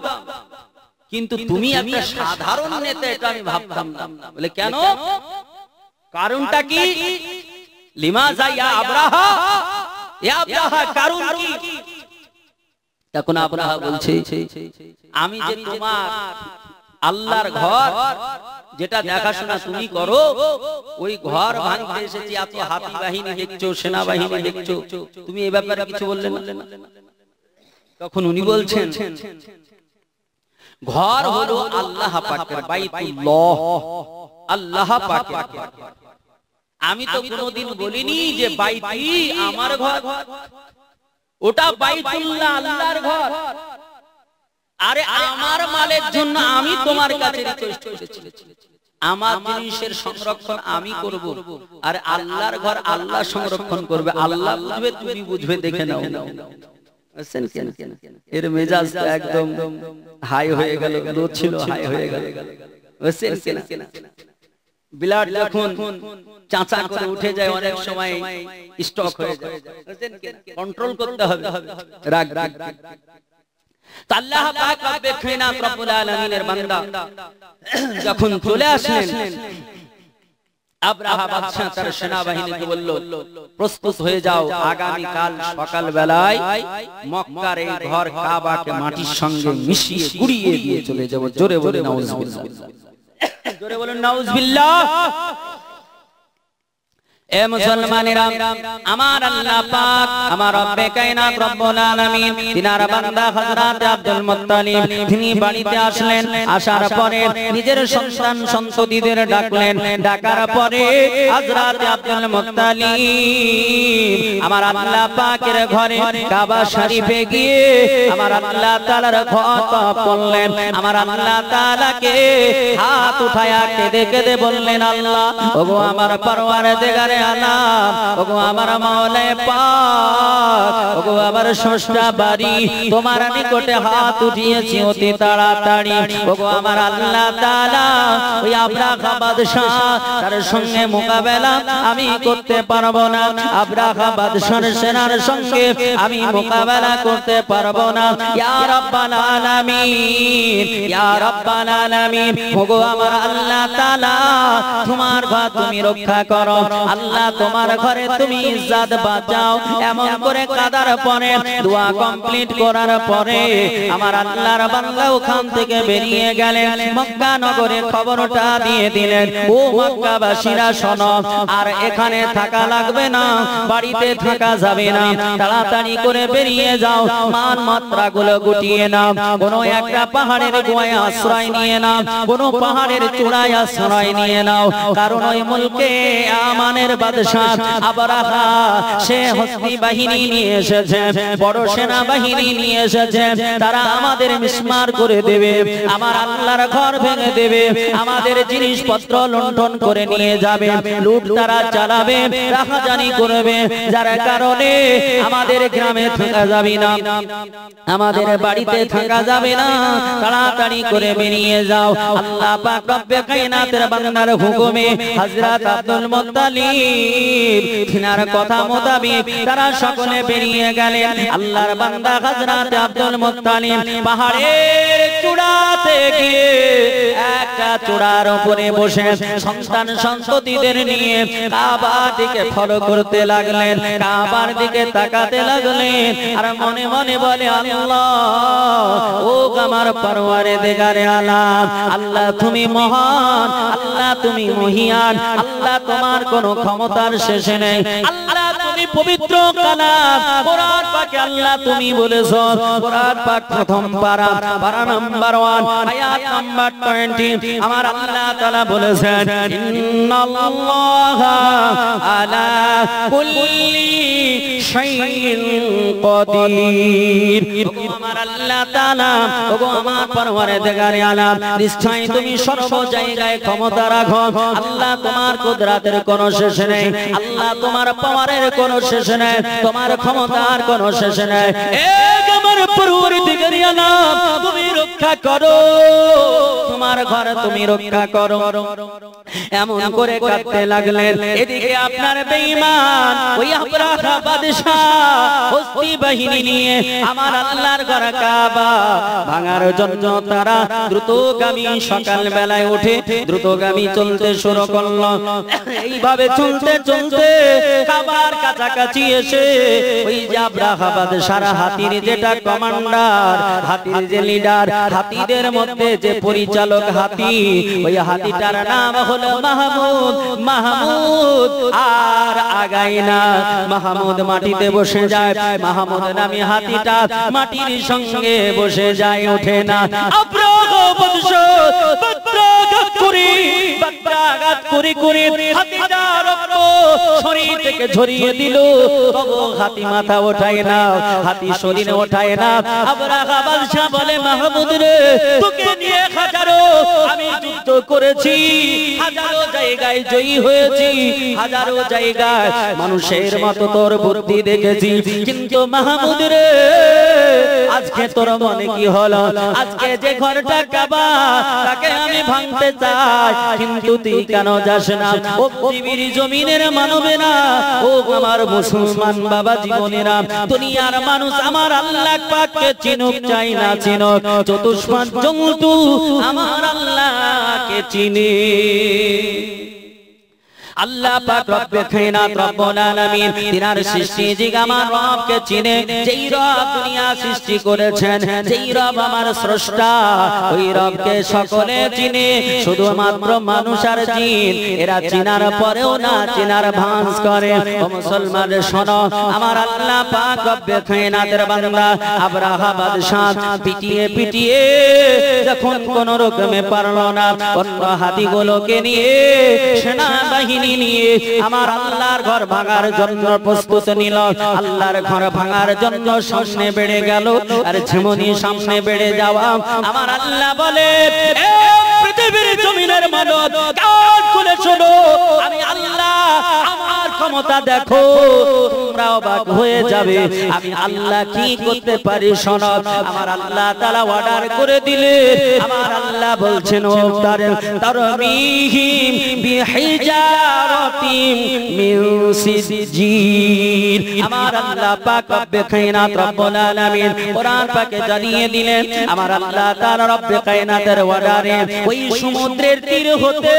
কিন্তু তুমি একটা সাধারণ নেতা এটা আমি ভাবতাম না। বলে কেন? কারণটা কি? লিমাযা ইয়া আব্রাহা, ইয়া আব্রাহা কারণ কি? তখন আব্রাহা বলছে আমি যে তোমার আল্লাহর ঘর যেটা দেখাশোনা তুমি করো, ওই ঘর ভাঙতে এসেছি, এত হাতি বাহিনী দেখছো, সেনাবাহিনী দেখছো, তুমি এই ব্যাপারে কিছু বললে না। তখন উনি বলছেন ঘর হলো আল্লাহ পাকের, বাইতুল্লাহ আল্লাহ পাকের। আমি তো কোনোদিন বলিনি যে বাইতি আমার ঘর, ওটা বাইতুল্লাহ আল্লাহর ঘর। আরে আমার মালের জন্য আমি তোমার কাছে রিকোয়েস্ট করেছি, আমার জিনিসের সংরক্ষণ আমি করব, আর আল্লাহর ঘর আল্লাহ সংরক্ষণ করবে। আল্লাহ বুঝবে, তুমি বুঝবে, দেখে নাও। এর মেজাজ একদম হাই হয়ে গেল, লো ছিল হাই হয়ে গেল। ব্লাড যখন চাঁচা করে উঠে যায় অনেক সময় স্টক হয়ে যায়, কন্ট্রোল করতে হবে রাগ। আল্লাহ পাক রব্বে কায়নাত রব্বুল আলামিনের বান্দা যখন চলে আসলেন, আব্রাহা বাদশা তার সেনাবাহিনীকে বলল প্রস্তুত হয়ে যাও, আগামী কাল সকাল বেলায় মক্কার এই ঘর কাবাকে মাটির সঙ্গে মিশিয়ে গুড়িয়ে দিয়ে চলে যাব। জোরে বলে নাউজুবিল্লাহ, জোরে বলুন নাউজুবিল্লাহ। এ মুসলমানেরা, আমার আল্লাহ পাক আমার রব্বে কায়নাত রব্বুল আলামিন তিনার বান্দা হযরত আব্দুল মুত্তালিব তিনি বাড়িতে আসলেন। আসার পরে নিজের সন্তান সন্ততিদের ডাকলেন। ডাকার পরে হযরত আব্দুল মুত্তালিব আমার আল্লাহ পাকের ঘরে কাবা শরীফে গিয়ে আমার আল্লাহ তাআলার কথা বললেন। আমার আল্লাহ তাআলাকে হাত উঠায়া কেঁদে কেঁদে বললেন, আল্লাহ ওগো আমার পরওয়ারদিগার আলাম, ওগো আমার মাওলায়ে পাক, ওগো আমার স্রষ্টা বাড়ি, তোমার নিকটে হাত উঠিয়েছি অতি তাড়াতাড়ি। ওগো আমার আল্লাহ তাআলা, ওই আব্রাহা বাদশা তার সঙ্গে মোকাবেলা আমি করতে পারবো না, আব্রাহা বাদশার সেনার সঙ্গে আমি মোকাবেলা করতে পারবো না। ইয়া রাব্বাল আলামিন, ইয়া রাব্বাল আলামিন, ওগো আমার আল্লাহ তাআলা তোমার ঘর তুমি রক্ষা করো, আল্লাহ তোমার ঘরে তুমি ইজ্জত বাঁচাও। এমন করে কাদার পরে দোয়া কমপ্লিট করার পরে আমার আল্লাহর বান্দা ওখান থেকে বেরিয়ে গেলেন। মক্কা নগরে খবরটা দিয়ে দিলেন, ও মক্কাবাসীরা শোনো, আর এখানে থাকা লাগবে না, বাড়িতে থাকা যাবে না, তাড়াতাড়ি করে বেরিয়ে যাও, মান মাত্রাগুলো গুটিয়ে নাও, কোনো একটা পাহাড়ের গোয়ায় আশ্রয় নিয়ে নাও, কোনো পাহাড়ের চূড়ায় আশ্রয় নিয়ে নাও, কারণ ওই মুলকে আমানের বাদশা আবরাহা সে হস্তি বাহিনী নিয়ে এসেছে, বড় সেনা বাহিনী নিয়ে এসেছে। তারা আমাদের মিসমার করে দেবে, আমার আল্লাহর ঘর ভেঙে দেবে, আমাদের জিনিসপত্র লুণ্ঠন করে নিয়ে যাবে, লুট তারা চালাবে, রাহাজানি করবে, যার কারণে আমাদের গ্রামে থাকা যাবে না, আমাদের বাড়িতে থাকা যাবে না, তাড়াতাড়ি করে বেরিয়ে যাও। আল্লাহ পাক রব্বে কায়নাতের বান্দার হুকুমে হযরত আব্দুল মুত্তালিব তিনার কথা মোতাবেক তারা সকলে বেরিয়ে গেলেন। আল্লাহর বান্দা হযরত আব্দুল মুত্তালিব পাহাড়ের চূড়াতে গিয়ে একটা চূড়ার উপরে বসে সন্তান সন্ততিদের নিয়ে কাবার দিকে ফলো করতে লাগলেন, কাবার দিকে তাকাতে লাগলেন, আর মনে মনে বলে আল্লাহ ও আমার পরওয়ারদিগারে আলাম, আল্লাহ তুমি মহান, আল্লাহ তুমি মহিয়ান, আল্লাহ তোমার কোনো ক্ষমতার শেষ নেই, আল্লাহ তুমি পবিত্র কালাম কোরআন পাকে আল্লাহ তুমি বলেছো, কোরআন পাক প্রথম পারা পারা নাম্বার 1 আয়াত নাম্বার 20 আমার আল্লাহ তাআলা বলেছেন ইন্নাল্লাহা আলা কুল্লি শাইইন কাদির। আমার আল্লাহ তাআলা ওগো আমার পরওয়ারদিগারে আলাম নিশ্চয় তুমি সর্ব জায়গায় ক্ষমতা রাখো, আল্লাহ তোমার কুদরতের কোনো শেষ নেই, আল্লাহ তোমার পাওয়ারের কোনো শেষ নেই, তোমার ক্ষমতার কোনো শেষ নেই। এক আমার পরওয়ারদিগারে আলাম তুমি রক্ষা করো, তোমার ঘর তুমি রক্ষা করো। এমন করে কাঁদতে লাগলেন। এদিকে আপনার বেঈমান ওই আবরাহা বাদশা হস্তি বাহিনী নিয়ে আমার আল্লাহর ঘর কাবা ভাঙার জন্য তারা দ্রুতগামী সকাল বেলায় উঠে দ্রুতগামী চলতে শুরু করলো। এইভাবে চলতে চলতে কাবার কাছাকাছি এসে ওই যে আবরাহা বাদশার হাতির যেটা কমান্ডার, হাতির যে লিডার, হাতিদের মধ্যে যে পরিচালক হাতি, ওই হাতিটার নাম হলো মাহমুদ। মাহমুদ আর আগায় না, মাহমুদ মাটিতে বসে যায়, মাহমুদ নামে হাতিটা মাটির সঙ্গে বসে যায়, ওঠে না। আবরাহা বাদশা বাকরাঘাত করে হাতিটা রক্ত শরীর থেকে ঝরিয়ে দিল, তবু হাতি মাথা ওঠায় না, হাতি শরীরে ওঠায় না। আবরাহা বাদশা বলে মাহমুদ রে, তোকে নিয়ে হাজারো আমি যুদ্ধ করেছি, হাজারো জায়গায় জয়ী হয়েছি, হাজারো জায়গায় মানুষের মতো তোর বুদ্ধি দেখেছি, কিন্তু মাহমুদ রে আজকে তোর মনে কি হলো? আজকে যে ঘরটা কাবা তাকে আমি ভাঙতে চাই, কিন্তু তুই কেন যাস না? ও পৃথিবীর জমিনের মানবেরা, ও আমার মুসলমান বাবা জীবনেরা, দুনিয়ার মানুষ আমার আল্লাহ পাককে চিনুক চাই না চিনুক, চতুষ্পাদ জন্তু আমার আল্লাহকে চিনে। আল্লাহ পাক রব্বে কায়নাত রব্বুল আলামিন তিনার সৃষ্টি জিগ আমার রবকে চিনে, যেই রব দুনিয়া সৃষ্টি করেছেন, যেই রব আমার স্রষ্টা, ওই রবকে সকলে চিনে। শুধুমাত্র মানুষ আর জিন এরা চিনার পরেও না চিনার ভাঁজ করে। ও মুসলমান শোনো, আমার আল্লাহ পাক রব্বে কায়নাতের বান্দা আবরাহা বাদশা পিটিয়ে পিটিয়ে যখন কোন রকমে পারলো না, অন্য হাতিগুলোকে নিয়ে সেনা বাহিনী নিয়ে আমার আল্লাহর ঘর ভাঙার জন্য প্রস্তুত নিল। আল্লাহর ঘর ভাঙার জন্য সামনে বেড়ে গেল, আর ঝিমনি সামনে বেড়ে যাওয়া। আমার আল্লাহ বলে পৃথিবীর জমিনের মানব কান খুলে শোনো, আমি আল্লাহ আমার ক্ষমতা দেখো, তোমরা অবাক হয়ে যাবে আমি আল্লাহ কি করতে পারি। শোনো, আমার আল্লাহ তাআলা অর্ডার করে দিলে, আমার আল্লাহ বলছেন ও তারমিহিম বিহিজারাতিম মিন সিজিল। আমার আল্লাহ পাক রব্বে কায়নাত রব্বুল আলামিন কোরআন পাকে জানিয়ে দিলেন, আমার আল্লাহ তাআলা রব্বে কায়নাতের অর্ডারে ওই সমুদ্রের তীর হতে,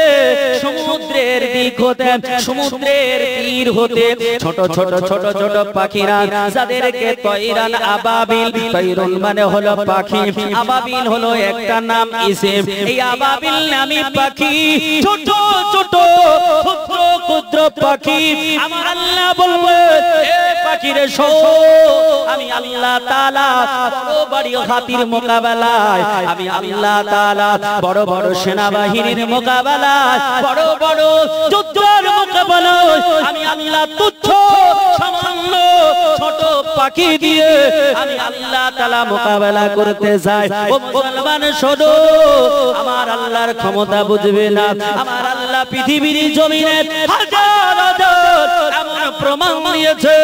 সমুদ্রের দিক হতে, সমুদ্রের তীর হতে ছোট ছোট ছোট ছোট পাখিরা, যাদেরকে তয়রান আবাবিল, তয়রুন মানে হলো পাখি, আবাবিল হলো একটা নাম ইসম। এই আবাবিল নামী পাখি, ছোট ছোট ক্ষুদ্র ক্ষুদ্র পাখি, আমার আল্লাহ বলবে পাখিরে শো, আমি আল্লাহ তাআলা বড় বড় হাতির মোকাবেলায়, আমি আল্লাহ তাআলা বড় বড় সেনাবাহিনীর মোকাবেলায়, বড় বড় যুদ্ধের মোকাবেলায় আমি আল্লাহ তুচ্ছ সামান্য ছোট পাখি দিয়ে আমি আল্লাহ তাআলা মোকাবেলা করতে চাই। ও মুসলমান শোনো, আমার আল্লাহর ক্ষমতা বুঝবে না। আমার আল্লাহ পৃথিবীর জমিনে হাজার হাজার এমন প্রমাণ দিয়েছে,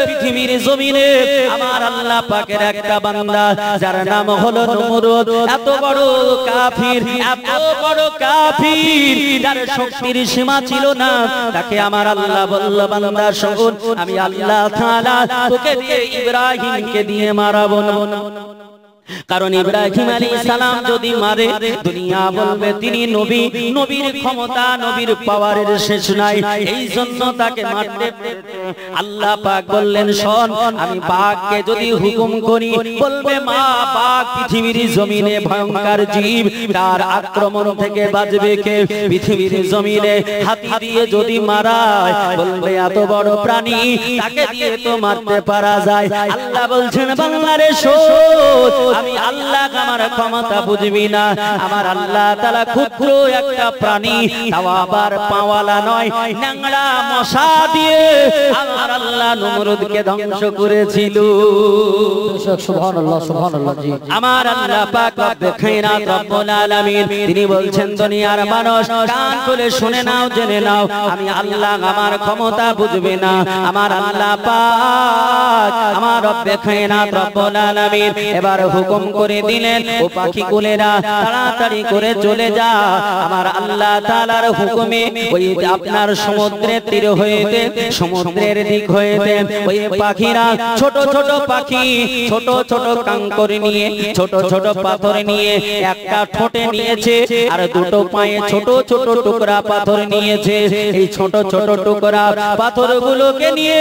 পৃথিবীর জমিনে আমার আল্লাহ পাকের একটা বান্দা যার নাম হলো নমরুদ, এত বড় কাফির, এত বড় কাফির, যার শক্তির সীমা ছিল না, তাকে আমার আল্লাহ বলল, বান্দা শোন, আমি আল্লাহ তাআলা তোকে দিয়ে ইব্রাহিমকে দিয়ে মারাবো না। কারণ ইব্রাহিম আলাইহিস সালাম যদি মারে, দুনিয়া বলবে তিনি নবী, নবীর ক্ষমতা, নবীর পাওয়ারের শেষ নাই, এই জন্য তাকে মারতে। আল্লাহ পাক বললেন, শোন, আমি বাঘকে যদি হুকুম করি, বলবে মা, বাঘ পৃথিবীর জমিনে ভয়ঙ্কর জীব, তার আক্রমণ থেকে বাঁচবে কে? পৃথিবীর জমিনে হাতি দিয়ে যদি মারায়, বলবে এত বড় প্রাণী, তাকে দিয়ে তো মারতে পারা যায়। আল্লাহ বলছেন, বাংলারে শোন, আমি আল্লাহ আমার ক্ষমতা বুঝবি না। আমার আল্লাহ তাআলা ক্ষুদ্র একটা প্রাণী, তাও আবার পাওয়ালা নয়, ন্যাংড়া মশা দিয়ে আমার আল্লাহ নমরুদকে ধ্বংস করেছিল। সুবহানাল্লাহ, সুবহানাল্লাহ। জি, আমার আল্লাহ পাক রব্বে কায়নাত রব্বুল আলামিন তিনি বলছেন, দুনিয়ার মানুষ কান খুলে শুনে নাও, জেনে নাও, আমি আল্লাহ আমার ক্ষমতা বুঝবে না। আমার আল্লাহ পাক আমার রব্বে কায়নাত রব্বুল আলামিন এবার হুকুম করে দিলেন, ও পাখিগুলেরা তাড়াতাড়ি করে চলে যা। আমার আল্লাহ তাআলার হুকুমে ওই আপনার সমুদ্রের তীর হইতে, সমুদ্রের দিক হইতে ওই পাখিরা, ছোট ছোট পাখি, ছোট ছোট কাঙ্কর নিয়ে, ছোট ছোট পাথর নিয়ে, একটা ঠোঁটে নিয়েছে আর দুটো পায়ে ছোট ছোট টুকরা পাথর নিয়েছে। এই ছোট ছোট টুকরা পাথরগুলোকে নিয়ে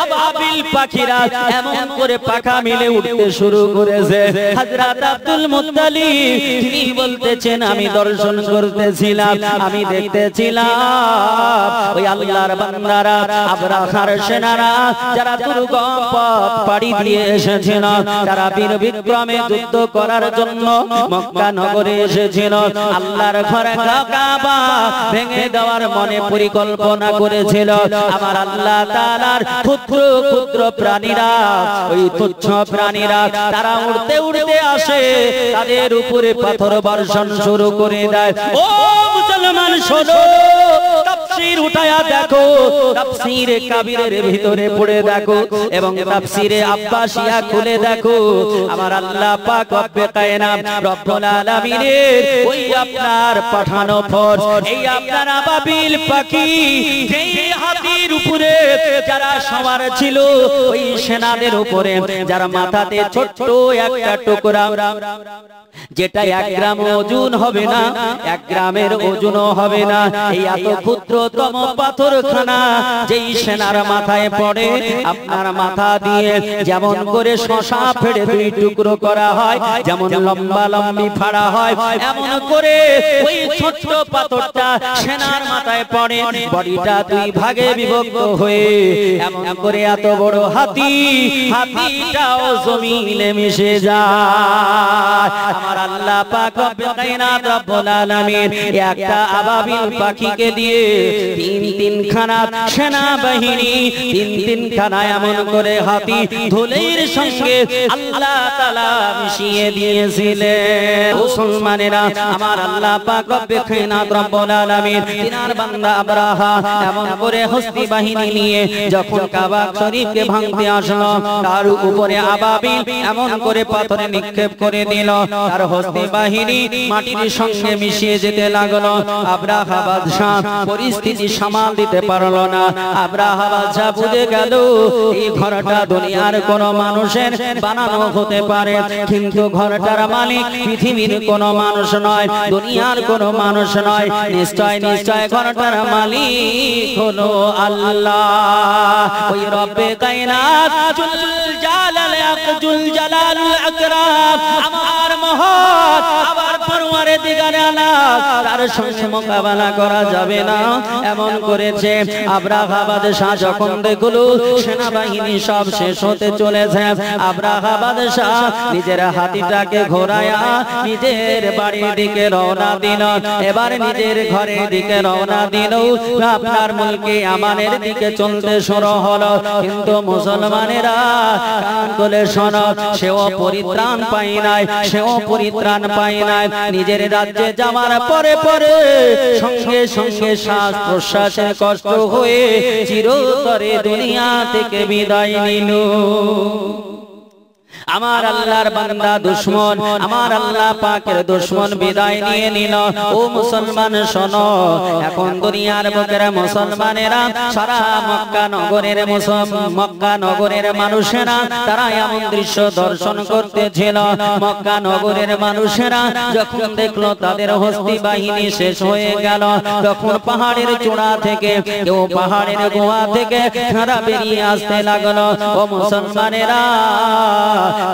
আবাবিল পাখিরা এমন করে পাখা মিলে উঠতে শুরু করেছে। হযরত আব্দুল মুত্তালিব তিনি বলতেছেন, আমি দর্শন করতেছিলাম, আমি দেখতেছিলাম ওই আল্লাহর বান্দারা, আবরাহার সেনারা, যারা দুর্গম পথ পাড়ি দিয়ে এসেছিল, তারা বীর বিক্রমে যুদ্ধ করার জন্য মক্কা নগরে এসেছিল, আল্লাহর ঘর কাবা ভেঙে দেওয়ার মনে পরিকল্পনা করেছিল। আমার আল্লাহ তাআলার ক্ষুদ্র ক্ষুদ্র প্রাণীরা, ওই তুচ্ছ প্রাণীরা, তারা উড়তে উড়তে আসে, তাদের উপরে পাথর বর্ষণ শুরু করে দেয়। ও মুসলমান শোনো, তাফসীর উঠায়া দেখো, তাফসীরে কাবীরের ভিতরে পড়ে দেখো এবং তাফসীরে আব্বাসিয়া খুলে দেখো। আমার আল্লাহ পাক রব্বে কায়নাত রব্বুল আলামিনের ওই আপনার পাঠানো ফৌজ, এই আপনার আবাবিল পাখি, যেই হাতির উপরে যারা সওয়ার ছিল, ওই সেনাদের উপরে যারা মাথাতে ছোট্ট একটা টুকরা, যেটা 1 গ্রাম ওজন হবে না, 1 গ্রামের ওজনও হবে না, এই এত ক্ষুদ্রতম পাথরখানা যেই সেনার মাথায় পড়ে, আপনার মাথা দিয়ে যেমন করে শশা ফেড়ে 2 টুকরো করা হয়, যেমন লম্বা লম্বি ফাড়া হয়, এমন করে ওই ছোট্ট পাথরটা সেনার মাথায় পড়ে, বডিটা 2 ভাগে বিভক্ত হয়ে এমন করে এত বড় হাতি, হাতিটাও জমিনে মিশে যায়। আমার আল্লাহ পাক রব্বে কায়নাত রব্বুল আলামিন একটা আবাবিল পাখিকে দিয়ে 3 খানা সেনাবাহিনী, 3 খানা এমন করে হাতি ধুলের সঙ্গে আল্লাহ তাআলা মিশিয়ে দিয়েছিলেন। মুসলমানেরা, আমার আল্লাহ পাক রব্বে কায়নাত রব্বুল আলামিন তিনার বান্দা আবরাহা এমন করে হস্তি বাহিনী নিয়ে যখন কাবা শরীফকে ভাঙতে আসলো, তার উপরে আবাবিল এমন করে পাথরে নিক্ষেপ করে দিল, তার হস্তি বাহিনী মাটির সঙ্গে মিশিয়ে যেতে লাগলো। আবরাহা বাদশা পরিস্থিতি সামাল দিতে পারলো না। আবরাহা বাদশা বুঝে গেল এই ঘরটা দুনিয়ার কোন মানুষের বানানো হতে পারে, কিন্তু ঘরটার মালিক পৃথিবীর কোন মানুষ নয়, দুনিয়ার কোন মানুষ নয়, নিশ্চয় নিশ্চয় ঘরটার মালিক হলো আল্লাহ, ওই রব্বে কায়নাত জুল জালাল আকজুল জালালুল আকরাম, আমার মহান, আবার পরওয়ারে দিগারে আলাম তার সঙ্গে মোকাবেলা করা যাবে না এমন করেছে। আব্রাহা বাদশাহ যখন দেখলো সেনাবাহিনী সব শেষ হতে চলেছে, আব্রাহা বাদশাহ নিজের হাতিটাকে ঘোরায়া নিজের বাড়ির দিকে রওনা দিল। এবার নিজের ঘরের দিকে রওনা দিল, আপনার মুলকে আমানের দিকে চলতে শুরু হলো। কিন্তু মুসলমানেরা কান খুলে শোনো, সেও পরিত্রাণ পায় নাই, সেও পরিত্রাণ পায় নাই। নিজের রাজ্যে যাওয়ার পরে পরে সঙ্গে সঙ্গে শ্বাস প্রশ্বাসের কষ্ট হয়ে চিরতরে দুনিয়া থেকে বিদায় নিল। আমার আল্লাহর বান্দা দুশমন, আমার আল্লাহ পাকের দুশমন বিদায় নিয়ে নিল। ও মুসলমান শোনো, এখন দুনিয়ার বুকের মুসলমানেরা সারা মক্কা নগরের মানুষেরা তারা এমন দৃশ্য দর্শন করতেছিল। মক্কা নগরের মানুষেরা যখন দেখলো তাদের হস্তি বাহিনী শেষ হয়ে গেল, তখন পাহাড়ের চূড়া থেকে কেউ পাহাড়ের গুহা থেকে তারা বেরিয়ে আসতে লাগলো। ও মুসলমানেরা,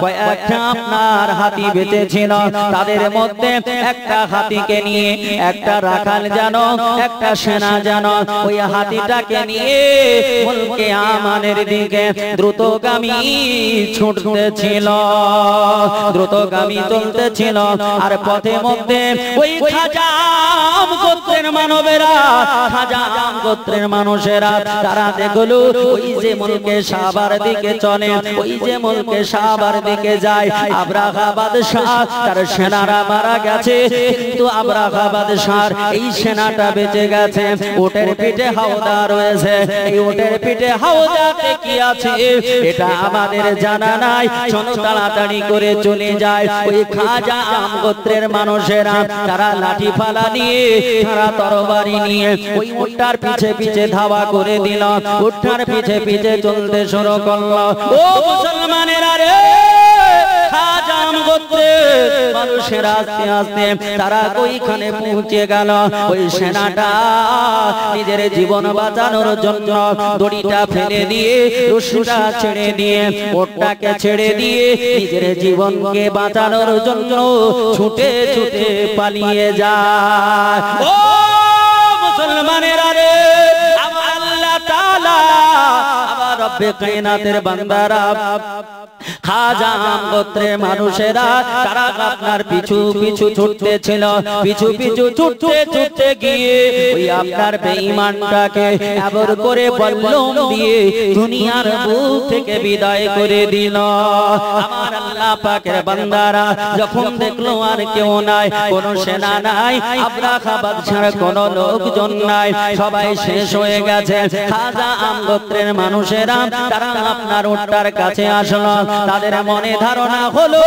কয়েকটা আপনার হাতি বেঁচে ছিল, তাদের মধ্যে একটা হাতিকে নিয়ে একটা রাখাল জানো, একটা সেনা জানো, ওই হাতিটাকে নিয়ে মুলকে আমানের দিকে দ্রুতগামী ছুটতেছিল, দ্রুতগামী চলতেছিল। আর পথে মধ্যে ওই খাজাম গোত্রের মানবেরা, খাজাম গোত্রের মানুষেরা তারা দেখলো ওই যে মুলকে সাবার দিকে চলে, ওই যে মুলকে সাবার দিকে যায়। আব্রাহা বাদশাহ তার সেনারা মারা গেছে, কিন্তু আব্রাহা বাদশাহর এই সেনাটা বেঁচে গেছে। ওটের পিঠে হাওদা রয়েছে, এই ওটের পিঠে হাওদাতে কি আছে এটা আমাদের জানা নাই। চলো তাড়াতাড়ি করে চলে যায়। ওই খাজাম গোত্রের মানুষেরা তারা লাঠি ফালা নিয়ে, তারা তরবারি নিয়ে ওই উটটার পিছে পিছে ধাওয়া করে দিল, উটটার পিছে পিছে চলতে শুরু করলো। ও মুসলমানেরা রে, খাজাম গোত্রের মানুষেরা আস্তে আস্তে তারা ওইখানে পৌঁছে গেল। ওই সেনাটা নিজের জীবন বাঁচানোর জন্য দড়িটা ফেলে দিয়ে, রশিটা ছেড়ে দিয়ে, ওটটাকে ছেড়ে দিয়ে নিজের জীবনকে বাঁচানোর জন্য ছুটে ছুটে পালিয়ে যায়। ও মুসলমানেরা রে, আমার আল্লাহ তাআলা, আমার রব্বে কায়নাতের বান্দারা, খাজাম গোত্রের মানুষেরা তারা আপনার পিছু পিছু ছুটতেছিল। পিছু পিছু ছুটতে ছুটতে গিয়ে ওই আপনার বেঈমানটাকে আবর করে বল্লম দিয়ে দুনিয়ার বুক থেকে বিদায় করে দিল। আমার আল্লাহ পাকের বান্দারা যখন দেখলো আর কেউ নাই, কোনো সেনা নাই, আব্রাহা বাদশার কোনো লোকজন নাই, সবাই শেষ হয়ে গেছে। খাজাম গোত্রের মানুষেরা তারা আপনার উটটার কাছে আসলো। তাদের মনে ধারণা হলো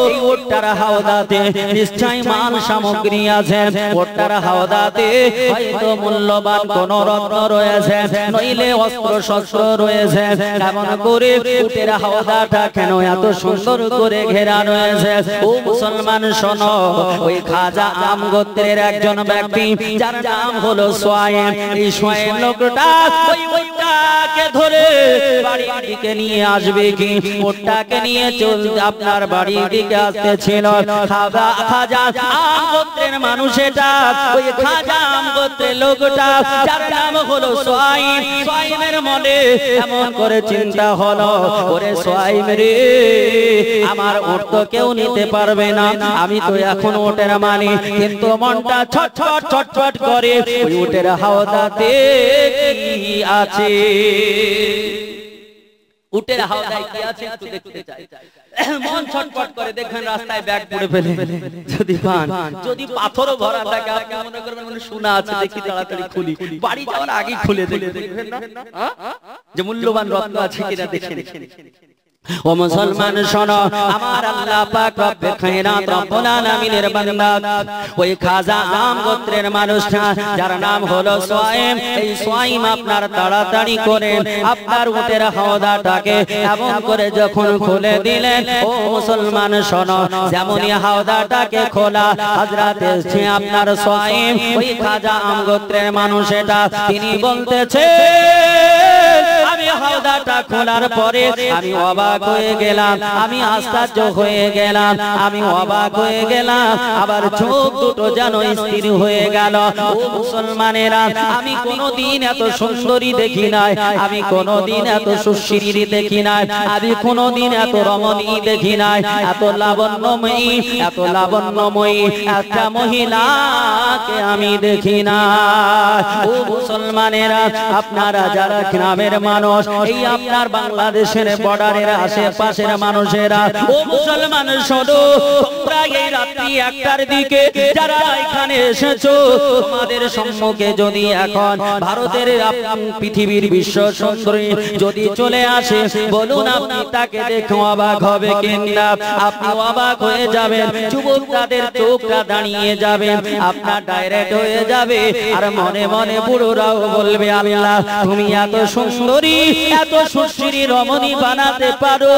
এই উটটার হাওদাতে নিশ্চয়ই মাল সামগ্রী আছে, উটটার হাওদাতে হয়তো মূল্যবান কোন রত্ন রয়েছে, নইলে অস্ত্র শস্ত্র রয়েছে। এমন করে উটের হাওদাটা কেন এত সুন্দর করে ঘেরা রয়েছে? ও মুসলমান শোনো, ওই খাজাম গোত্রের একজন ব্যক্তি যার নাম হলো সোয়াইম, এই সোয়াইম লোকটা ওই উটটাকে ধরে বাড়ির দিকে নিয়ে আসবে কি, উটটাকে নিয়ে চলতে আপনার বাড়ির দিকে আসতেছিল। খাজাম গোত্রের মানুষটা, ওই খাজাম গোত্রের লোকটা যার নাম হলো সোয়াইম, সোয়াইমের মনে এমন করে চিন্তা হলো, ওরে সোয়াইম রে, আমার উট তো কেউ নিতে পারবে না, আমি তো এখন উটের মালিক, কিন্তু মনটা ছটফট ছটফট করে ওই উটের হাওদাতে কি আছে, উটের হাওদায় কি আছে একটু দেখতে চাই। মন ছটফট করে, দেখবেন রাস্তায় ব্যাগ পড়ে ফেলে যদি পান, যদি পাথরও ভরা থাকে আপনি মনে করবেন মানে সোনা আছে, দেখি তাড়াতাড়ি খুলি, বাড়ি যাওয়ার আগে খুলে দেখবেন না যে মূল্যবান রত্ন আছে কিনা দেখে। ও মুসলমান শোনো, আমার আল্লাহ পাক রব্বে কায়নাত রব্বুল আলামিনের বান্দা ওই খাজাম গোত্রের মানুষটা যার নাম হলো সোয়াইম, এই সোয়াইম আপনার তাড়াতাড়ি করে আপনার উটের হাওদাটাকে এমন করে যখন খুলে দিলেন, ও মুসলমান শোনো, যেমনই হাওদাটাকে খোলা, হযরতে আপনার সোয়াইম ওই খাজাম গোত্রের মানুষটা তিনি বলতেছে, আমি হাওদাটা পর্দা খোলার পরে আমি অবাক হয়ে গেলাম, আমি আশ্চর্য হয়ে গেলাম, আমি অবাক হয়ে গেলাম। আবার চোখ দুটো যেন স্থির হয়ে গেল। ও মুসলমানেরা, আমি কোনোদিন এত সুন্দরী দেখি নাই, আমি কোনোদিন এত সুশ্রী দেখি নাই, আমি কোনোদিন এত রমণী দেখি নাই, এত লাবণ্যময়ী, এত লাবণ্যময়ী একটা মহিলাকে আমি দেখি না। ও মুসলমানেরা, আপনারা যারা গ্রামের মানুষ, এই আপনার বাংলাদেশের বর্ডারের আশেপাশের মানুষেরা, ও মুসলমান শোনো, তোমরা এই রাত্রি 1টার দিকে যারা এখানে এসেছো, তোমাদের সম্মুখে যদি এখন ভারতের পৃথিবীর বিশ্ব সুন্দরী যদি চলে আসে, বলুন আপনি তাকে দেখে অবাক হবে কিনা? আপনি অবাক হয়ে যাবেন, যুবক তাদের চোখটা দাঁড়িয়ে যাবে, আপনার ডাইরেক্ট হয়ে যাবে। আর মনে মনে বুড়োরাও বলবে, আল্লাহ তুমি এত সুন্দরী, এত সুশ্রী রমণী বানাতে পারো,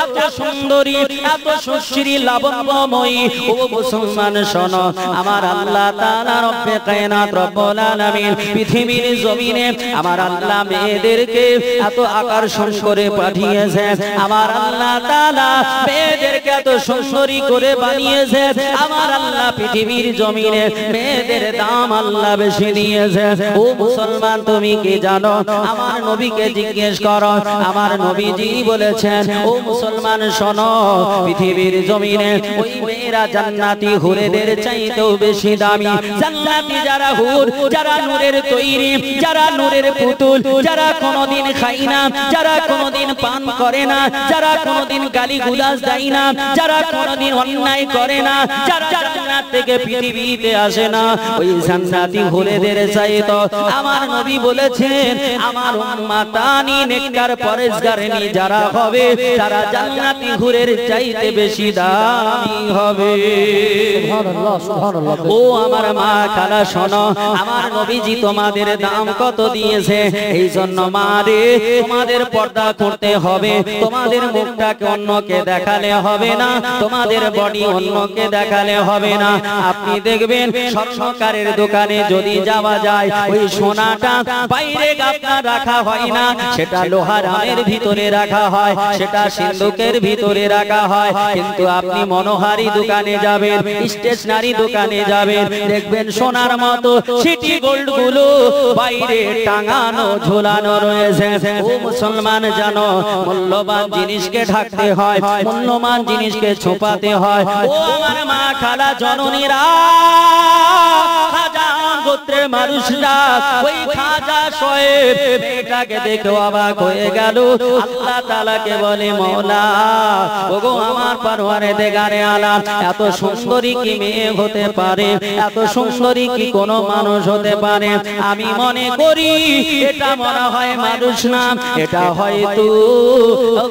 এত সুন্দরী, এত সুশ্রী লাবণ্যময়ী। ও মুসলমান শোনো, আমার আল্লাহ তাআলা রব্বে কায়নাত রব্বুল আলামিন পৃথিবীর জমিনে আমার আল্লাহ মেয়েদেরকে এত আকর্ষণ করে পাঠিয়েছে, আমার আল্লাহ তাআলা মেয়েদেরকে এত সুন্দরী করে বানিয়েছে, আমার আল্লাহ পৃথিবীর জমিনে মেয়েদের দাম আল্লাহ বেশি দিয়েছে। ও মুসলমান, তুমি কি জানো? আমার নবীকে জিজ্ঞেস করো, আমার নবীজি বলেছেন, ও মুসলমান শোনো, পৃথিবীর জমিনে ওই মেয়েরা জান্নাতি হুরেদের চাইতেও বেশি দামি। জান্নাতি যারা হুর, যারা নূরের তৈরি, যারা নূরের পুতুল, যারা কোনোদিন খায় না, যারা কোনোদিন পান করে না, যারা কোনোদিন গালিগালাজ দেয় না, যারা কোনোদিন অন্যায় করে না, যারা জান্নাত থেকে পৃথিবীতে আসে না, ওই জান্নাতি হুরেদের চাইতো আমার নবী বলেছেন, আমার উম্মতানি নেককার পরেজগারিনী যারা হবে, তারা জান্নাতি হুরের চাইতে বেশি দামি হবে। সুবহানাল্লাহ, সুবহানাল্লাহ। ও আমার মা খালা শোনো, আমার নবীজি তোমাদের দাম কত দিয়েছে। এই জন্য মা রে, তোমাদের পর্দা করতে হবে, তোমাদের মুখটাকে অন্যকে দেখালে হবে না, তোমাদের বডি অন্যকে দেখালে হবে না। আপনি দেখবেন স্বর্ণকারের দোকানে যদি যাওয়া যায়, ওই সোনাটা বাইরে আপনার রাখা হয় না, সেটা লোহার আমের ভিতরে রাখা হয়, সেটা সিন্ধুকের ভিতরে রাখা হয়। কিন্তু আপনি মনোহারি দোকানে যাবেন, স্টেশনারি দোকানে যাবেন, দেখবেন সোনার মতো সিটি গোল্ড গুলো বাইরে টাঙানো ঝোলানো রয়েছে। ও মুসলমান জানো, মূল্যবান জিনিসকে ঢাকতে হয়, মূল্যবান জিনিসকে ছোপাতে হয়। ও আমার মা খালা জননীরা, খাজা গোত্রের মানুষরা, ওই খাজা সাহেব মেয়েটাকে দেখে অবাক হয়ে গেল। আল্লাহ তাআলাকে বলে, মওলা ওগো আমার পরওয়ারদিগারে আলাম, এত সুন্দরী কি মেয়ে হতে পারে? এত সুন্দরী কি কোনো মানুষ হতে পারে? আমি মনে করি এটা মনে হয় মানুষ না, এটা হয়তো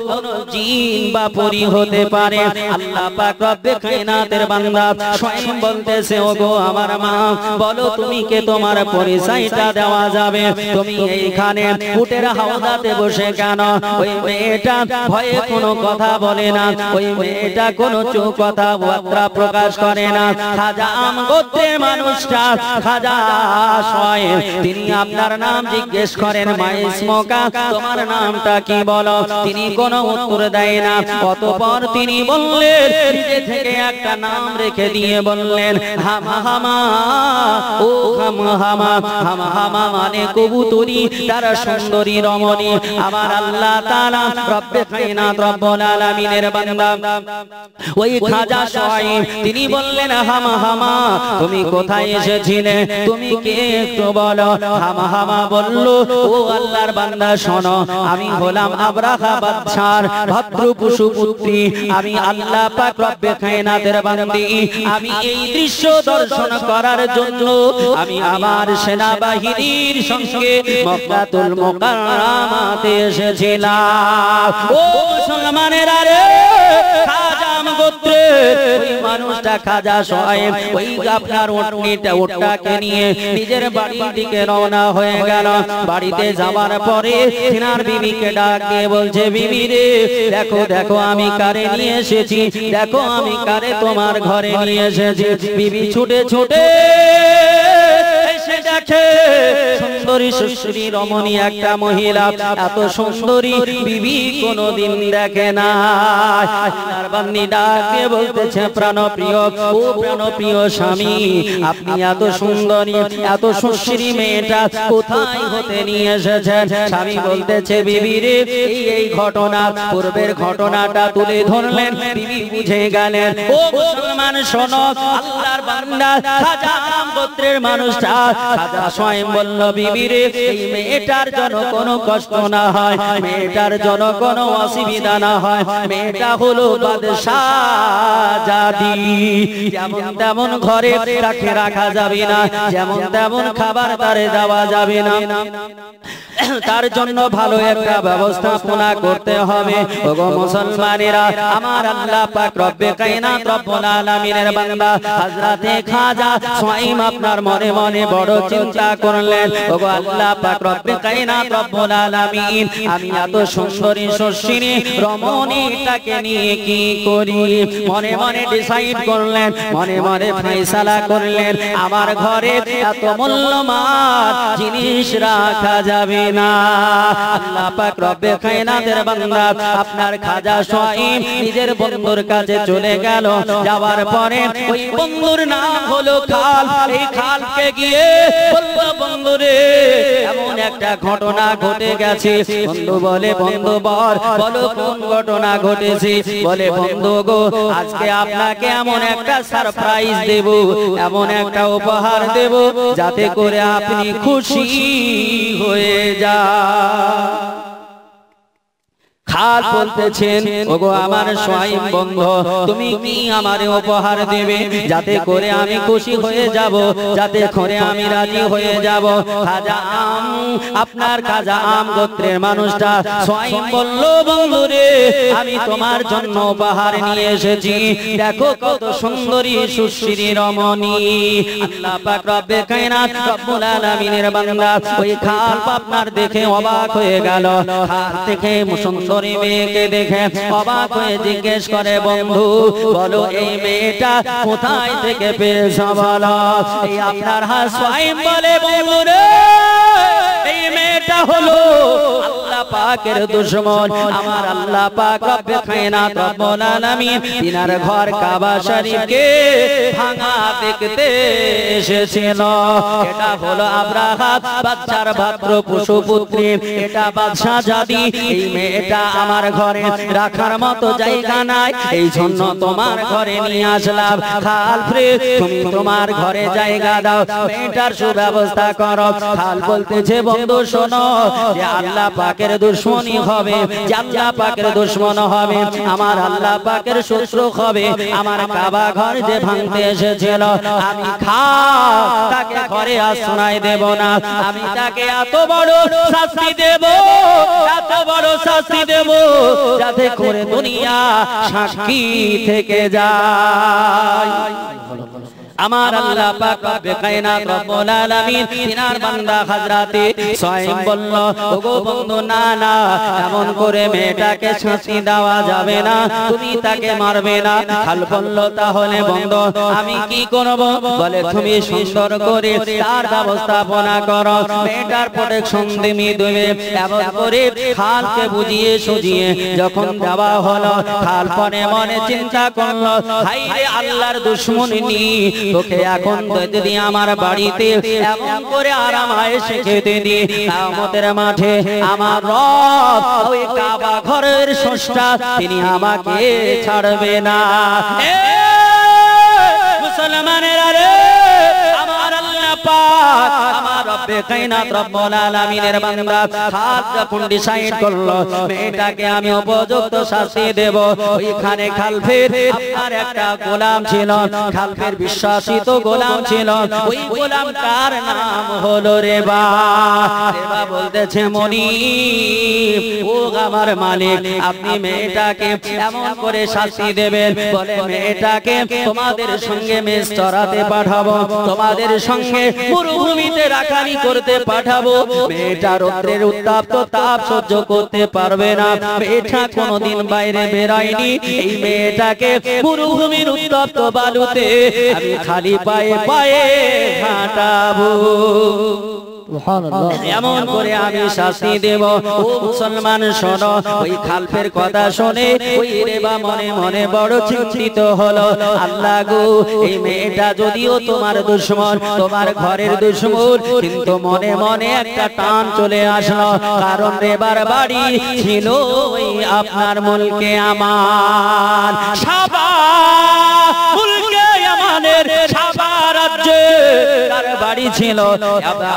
কোনো জিন বা পরী হতে পারে। আল্লাহ পাক রব্বে কায়নাতের বান্দা স্বয়ং বলতেছে, ওগো আমার মা, বলো তুমি কে, তোমার পরিচয়টা দেওয়া যাবে? তুমি এইখানে উটের হাওদাতে বসে কেন? ওই মেয়েটা ভয়ে কোনো কথা বলে না, ওই মেয়েটা কোনো চুপ কথা বার্তা প্রকাশ করে না। খাজা আম গোত্রের মানুষটা খাজা সাহেব, তিনি আপনার নাম জিজ্ঞেস করেন, মাইসমকা, তোমার নামটা কি বলো? তিনি কোনো উত্তর দেয় না। অতঃপর তিনি বললেন, নিজে থেকে একটা নাম রেখে দিয়ে বললেন, হামা হামা। ও হামা হামা, হামা হামা মানে কবুতরি, তারা সুন্দরী রমণী। আমার আল্লাহ তাআলা রব্বে কায়নাত রব্বুল আলামিনের বান্দা ওই খাজা সাহেব, তিনি বললেন, হামা হামা, তুমি কোথায় এসেছিলে? তুমি কে একটু বলো। হামা হামা বলল, ও আল্লাহর বান্দা শোনো, আমি হলাম আবরাহা বাদশার ভদ্র পুত্রী, আমি আল্লাহ পাক রব্বে কায়নাতের বান্দি। আমি এই দৃশ্য দর্শন করার জন্য আমি আমার সেনাবাহিনীর সঙ্গে মক্কাতুল মুকাররমাতে এসেছিলাম। ও মুসলমানেরা রে, খাজা আম গোত্রের ওই মানুষটা খাজা সাহেব ওই আপনার ওটটাকে নিয়ে নিজের বাড়ির দিকে রওনা হয়ে গেল। বাড়িতে যাওয়ার পরে তিনার বিবিকে ডাক দিয়ে বলছে, বিবি রে, দেখো দেখো আমি কারে নিয়ে এসেছি, দেখো আমি কারে তোমার ঘরে নিয়ে এসেছি। বিবি ছুটে ছুটে এসে দেখে সুন্দর সুন্দরী সুশ্রী রমণী একটা মহিলা, এত সুন্দরী বিবি কোনদিন দেখে না। আল্লাহর বান্দী ডাক দিয়ে বলতেছে, প্রাণপ্রিয়, ও প্রাণপ্রিয় স্বামী, আপনি এত সুন্দরী এত সুশ্রী মেয়েটা কোথায় হতে নিয়ে এসেছেন? স্বামী বলতেছে, বিবি রে, এই ঘটনা পূর্বের ঘটনাটা তুলে ধরলেন। বিবি বুঝে গেলেন, ও মুসলমান শোনো, আল্লাহর বান্দা খাজা গোত্রের মানুষটা খাজা স্বয়ং বলল, বিবি রে, এই মেয়েটার জন্য কোনো কষ্ট না হয়, মেয়েটার জন্য কোনো অসুবিধা না হয়, মেয়েটা হলো বাদশাহজাদি, যেমন তেমন ঘরে তাকে রাখা যাবে না, যেমন তেমন খাবার তারে দেওয়া যাবে না, তার জন্য ভালো একটা ব্যবস্থাপনা করতে হবে। ওগো মুসলমানেরা, আমার আল্লাহ পাক রব্বে কায়নাত রব্বুল আলামিনের বান্দা হযরতে খাজা স্বয়ং আপনার মনে মনে বড় চিন্তা করলেন, ওগো আল্লাহ পাক রব্বে কায়নাত রব্বুল আলামিন, আমি এত সুন্দরী সুশ্রী রমণীটাকে নিয়ে কি করি? মনে মনে ডিসাইড করলেন, মনে মনে ফয়সালা করলেন, আমার ঘরে এত মূল্যবান জিনিস রাখা যাবে না। আল্লাহ পাক রব্বে কায়নাতের বান্দা আপনার খাজা স্বয়ং নিজের বন্ধুর কাছে চলে গেল। যাওয়ার পরে ওই বন্ধুর নাম হলো খাল। এই খালকে গিয়ে বলল, বন্ধুরে, এমন একটা ঘটনা ঘটে গেছে। বন্ধু বলে, বন্ধু বলো কোন ঘটনা ঘটেছে? বলে, বন্ধু গো, আজকে আপনাকে এমন একটা সারপ্রাইজ দেব, এমন একটা উপহার দেব, যাতে করে আপনি খুশি হয়ে যান। খাল বলতেছেন, ওগো আমার স্বয়ং বন্ধু, তুমি কি আমারে উপহার দেবে যাতে করে আমি খুশি হয়ে যাব, যাতে করে আমি রাজি হয়ে যাব? খাজা আম, আপনার খাজা আম গোত্রের মানুষটা স্বয়ং বলল, বন্ধুরে, আমি তোমার জন্য উপহার নিয়ে এসেছি, দেখো কত সুন্দরী সুশ্রী রমণী। আল্লাহ পাক রব্বে কায়নাত রব্বুল আলামিনের বান্দা ওই খাল আপনার দেখে অবাক হয়ে গেল। খাল দেখে সুন্দরী মেয়েকে দেখে অবাক হয়ে জিজ্ঞেস করে, বন্ধু বলো, এই মেয়েটা কোথায় থেকে পেয়েছো বলো? এই আপনার স্বয়ং বলে, বন্ধুরে, এই মেয়েটা হলো আল্লাহ পাকের দুশমন। আমার আল্লাহ পাক রব্বে কায়নাত রব্বুল আলামিন তিনার ঘর কাবা শরীফকে ভাঙা দেখতে এসেছিল। এটা হলো আব্রাহা বাদশার ভাত্র পশুপুত্রী, এটা বাদশাহজাদি। এই মেয়েটা আমার ঘরে রাখার মতো জায়গা নাই, এই জন্য তোমার ঘরে নিয়ে আসলাম। খাল ফ্রে, তুমি তোমার ঘরে জায়গা দাও, মেয়েটার সুব্যবস্থা করো। খাল বলতেছে, বন্ধু শোনো, যে আল্লাহ পাকের দুশমনী হবে, যে আল্লাহ পাকের দুশমন হবে, আমার আল্লাহ পাকের শত্রু হবে, আমার কাবা ঘর যে ভাঙতে এসেছিল, আমি খাল তাকে ঘরে আশ্রয় দেব না, আমি তাকে এত বড় শাস্তি দেব, এত বড় শাস্তি দেব, যাতে করে দুনিয়া সাক্ষী থেকে যায়। আমার আল্লাহ পাক রব্বে কায়নাত রব্বুল আলামিন তিনার বান্দা হযরতে স্বয়ং বলল, ওগো বন্ধু, না না, এমন করে মেয়েটাকে শাস্তি দেওয়া যাবে না, তুমি তাকে মারবে না। খাল বলল, তাহলে বন্ধু আমি কি করব? বলে, তুমি সুন্দর করে তার ব্যবস্থাপনা করো, মেয়েটার প্রোটেকশন দিমি দেবে। এমন করে খালকে বুঝিয়ে সুজিয়ে যখন দেওয়া হলো, খাল মনে মনে চিন্তা করলো, হায় রে আল্লাহর দুশমনী, তোকে এখন যদি আমার বাড়িতে এমন করে আরাম আয়েশে খেতে দি, কিয়ামতের মাঠে আমার রব ওই কাবা ঘরের স্রষ্টা তিনি আমাকে ছাড়বে না। মুসলমানেরা রে, আমার আল্লাহ পাক, আমার রব্বে কায়নাত রব্বুল আলামিনের বান্দা খাল যখন ডিসাইড করলো মেয়েটাকে আমি উপযুক্ত শাস্তি দেব, ওইখানে খালফের আপনার একটা গোলাম ছিল, খালফের বিশ্বাসিত গোলাম ছিল। ওই গোলামটার নাম হলো রেবা। রেবা বলতেছে, মনিব, ও আমার মালিক, আপনি মেয়েটাকে এমন করে শাস্তি দেবেন, বলে মেয়েটাকে তোমাদের সঙ্গে মেষ চড়াতে পাঠাবো, তোমাদের সঙ্গে মরুভূমিতে রাখালি করতে পাঠাবো। মেয়েটা রৌদ্রের উত্তাপ্ত তাপ সহ্য করতে পারবে না, মেয়েটা কোনোদিন বাইরে বেরায়নি, এই মেয়েটাকে মরুভূমির উত্তপ্ত বালুতে আমি খালি পায়ে পায়ে হাঁটাবো। এমন করে আমি শাস্তি দেব। ও মুসলমান শোনো, ওই খালফের কথা শুনে ওই রেবা মনে মনে বড় চিন্তিত হলো। আল্লাহ গো, এই মেয়েটা যদিও তোমার দুশমন, তোমার ঘরের দুশমন, কিন্তু মনে মনে একটা টান চলে আসলো, কারণ রেবার বাড়ি ছিল ওই আপনার মুলকে আমান, সাবা মুলকে আমানের সাবা রাজ্যে তার বাড়ি ছিল।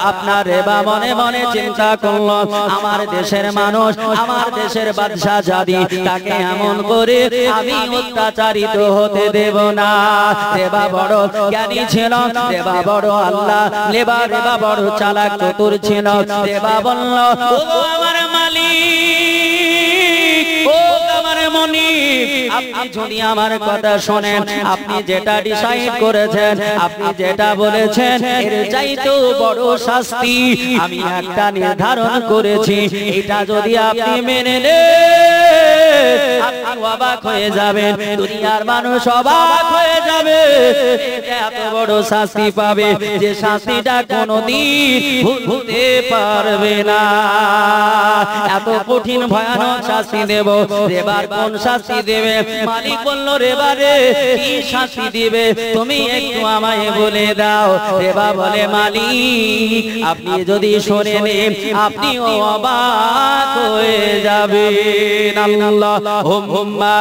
আপনার রেবা মনে মনে চিন্তা করলো, আমার দেশের মানুষ, আমার দেশের বাদশা জাদি, তাকে এমন করে আমি অত্যাচারিত হতে দেব না। রেবা বড় জ্ঞানী ছিল, রেবা বড় আল্লাহ, রেবা বড় চালাক চতুর ছিল। রেবা বলল, ও আমার মালিক, ও আমার মনিব, আপনি যদি আমার কথা শোনেন, আপনি যেটা ডিসাইড করেছেন, আপনি যেটা বলেছেন, এর চাইতেও বড় শাস্তি আমি একটা নির্ধারণ করেছি। এটা যদি আপনি মেনে নেন, আপনি অবাক হয়ে যাবেন, দুনিয়ার মানুষ অবাক হয়ে যাবে। এত বড় শাস্তি পাবে যে শাস্তিটা কোনোদিন ভুলতে পারবে না। এত কঠিন ভয়ানক শাস্তি দেব। রেবার কোন শাস্তি দেবে? মালিক বলল, রেবারে কি শাস্তি দিবে তুমি একটু আমায় বলে দাও। রেবা বলে, মালিক আপনি যদি শুনে নেন, আপনিও অবাক হয়ে যাবেন। আল্লাহুম্মা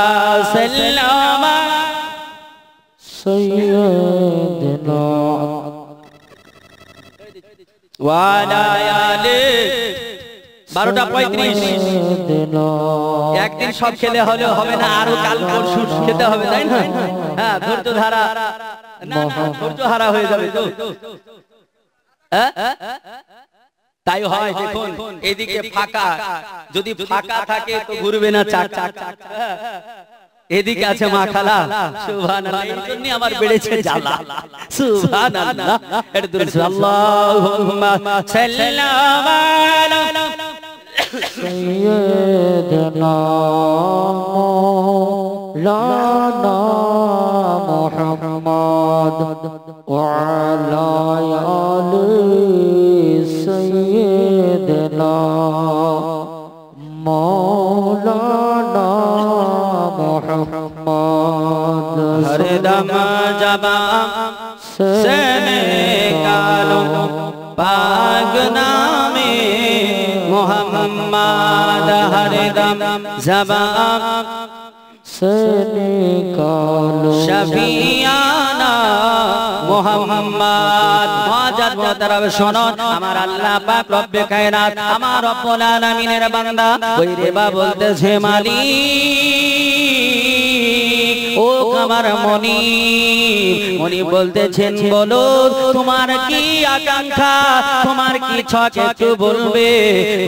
সাল্লামা সাইয়্যিদিনা ওয়া আলা আলি 12:35। একদিন সব খেলে হলে হবে না, আরো কাল পরশু খেতে হবে, তাই না? হ্যাঁ, ধৈর্য ধারা না, ধৈর্য হারা হয়ে যাবে তো। তাই হয়, দেখুন এদিকে ফাঁকা, যদি ফাঁকা থাকে তো ঘুরবে না চাক চাক, এদিকে আছে মা খালা, সুবহানাল্লাহ, এই জন্য আমার বেড়েছে জ্বালা, সুবহানাল্লাহ। এটা দুরূদ, আল্লাহুম্মা সাল্লাল্লাহু আলা সাইয়্যিদিনা মাওলানা মুহাম্মদ ওয়া আলা আলি সাইয়্যিদিনা মাওলানা মুহাম্মদ। হরদম জবা সেনে কালো পাক নামে মুহাম্মদ, হরদম জবা সেনে কালো শফিয়ানা মুহাম্মদ। মুআজ্জাজ মুহতারাম শোনো, আমার আল্লাহ পাক রব্বে কায়নাত, আমার রব্বুল আলামিনের বান্দা ওই রেবা বলতেছে, মালিক ও আমার মনিব বলতেছেন, বলো তোমার কি আকাঙ্ক্ষা, তোমার কি ছক একটু বলবে।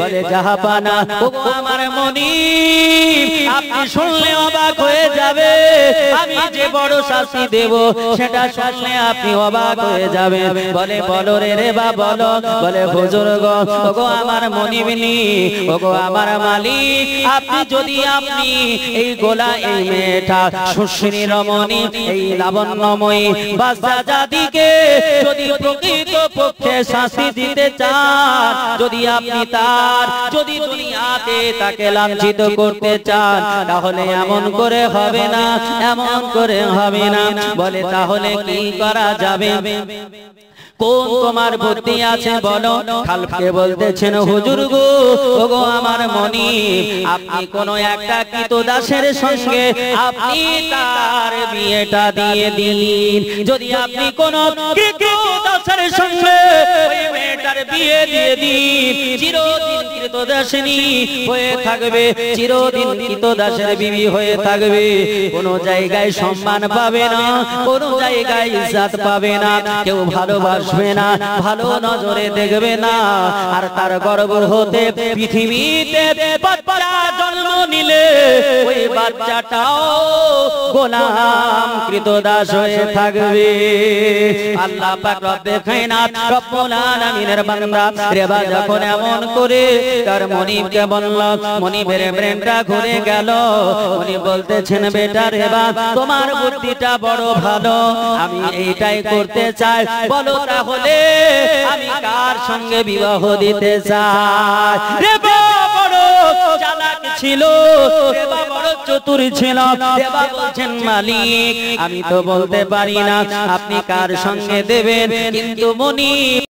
বলে, জাহাপানা ও আমার মনিব, আপনি শুনলে অবাক হয়ে যাবে, আমি যে বড় শাস্তি দেব সেটা শুনলে আপনি অবাক হয়ে যাবেন। বলে, বলো রে রেবা বলো। বলে, হুজুর গো, ওগো আমার মনিবনি, ওগো আমার মালিক, আপনি যদি আপনি এই গোলা, এই মেয়েটা সুশ্রী রমণী, এই লাবণ্যময়ী বাদশা জাদিকে যদি প্রকৃত পক্ষে শাস্তি দিতে চান, যদি আপনি তার, যদি দুনিয়াতে তাকে লাঞ্ছিত করতে চান, তাহলে এমন করে হবে না, এমন করে হবে না। বলে, তাহলে কি করা যাবে? কোন তোমার বুদ্ধি আছে বলো। খালফকে বলতেছেন, হুজুর গো, ওগো আমার মনিব, আপনি কোন একটা কৃতদাসের সঙ্গে আপনি তার বিয়েটা দিয়ে দিন। যদি আপনি কোন কৃতদাসের সঙ্গে ওই মেয়েটার বিয়ে দিয়ে দিন, চিরদিন কৃতদাসিনী হয়ে থাকবে, চিরদিন কৃতদাসের বিবি হয়ে থাকবে, কোন জায়গায় সম্মান পাবে না, কোন জায়গায় ইজ্জত পাবে না, কেউ ভালোবাসবে না, ভালো নজরে দেখবে না। আর তার গর্ভ হতে পৃথিবীতে বাচ্চা জন্ম নিলে ওই বাচ্চাটাও গোলাম কৃতদাস হয়ে থাকবে। আল্লাহ পাক রব্বে খায় না রব্বুল আলামিনের বান্দা রেবা যখন এমন করে তার মনিবকে বলল মনিবের ব্রেনটা ঘুরে গেল উনি বলতেছেন বেটা রেবা তোমার বুদ্ধিটা বড় ভালো আমি এইটাই করতে চাই বলো তাহলে আমি কার সঙ্গে বিবাহ দিতে চাই রেবা বড় চালাক ছিল রেবা বড় চতুর ছিল রেবা বলছেন মালিক আমি তো বলতে পারি না আপনি কার সঙ্গে দেবেন কিন্তু মনিব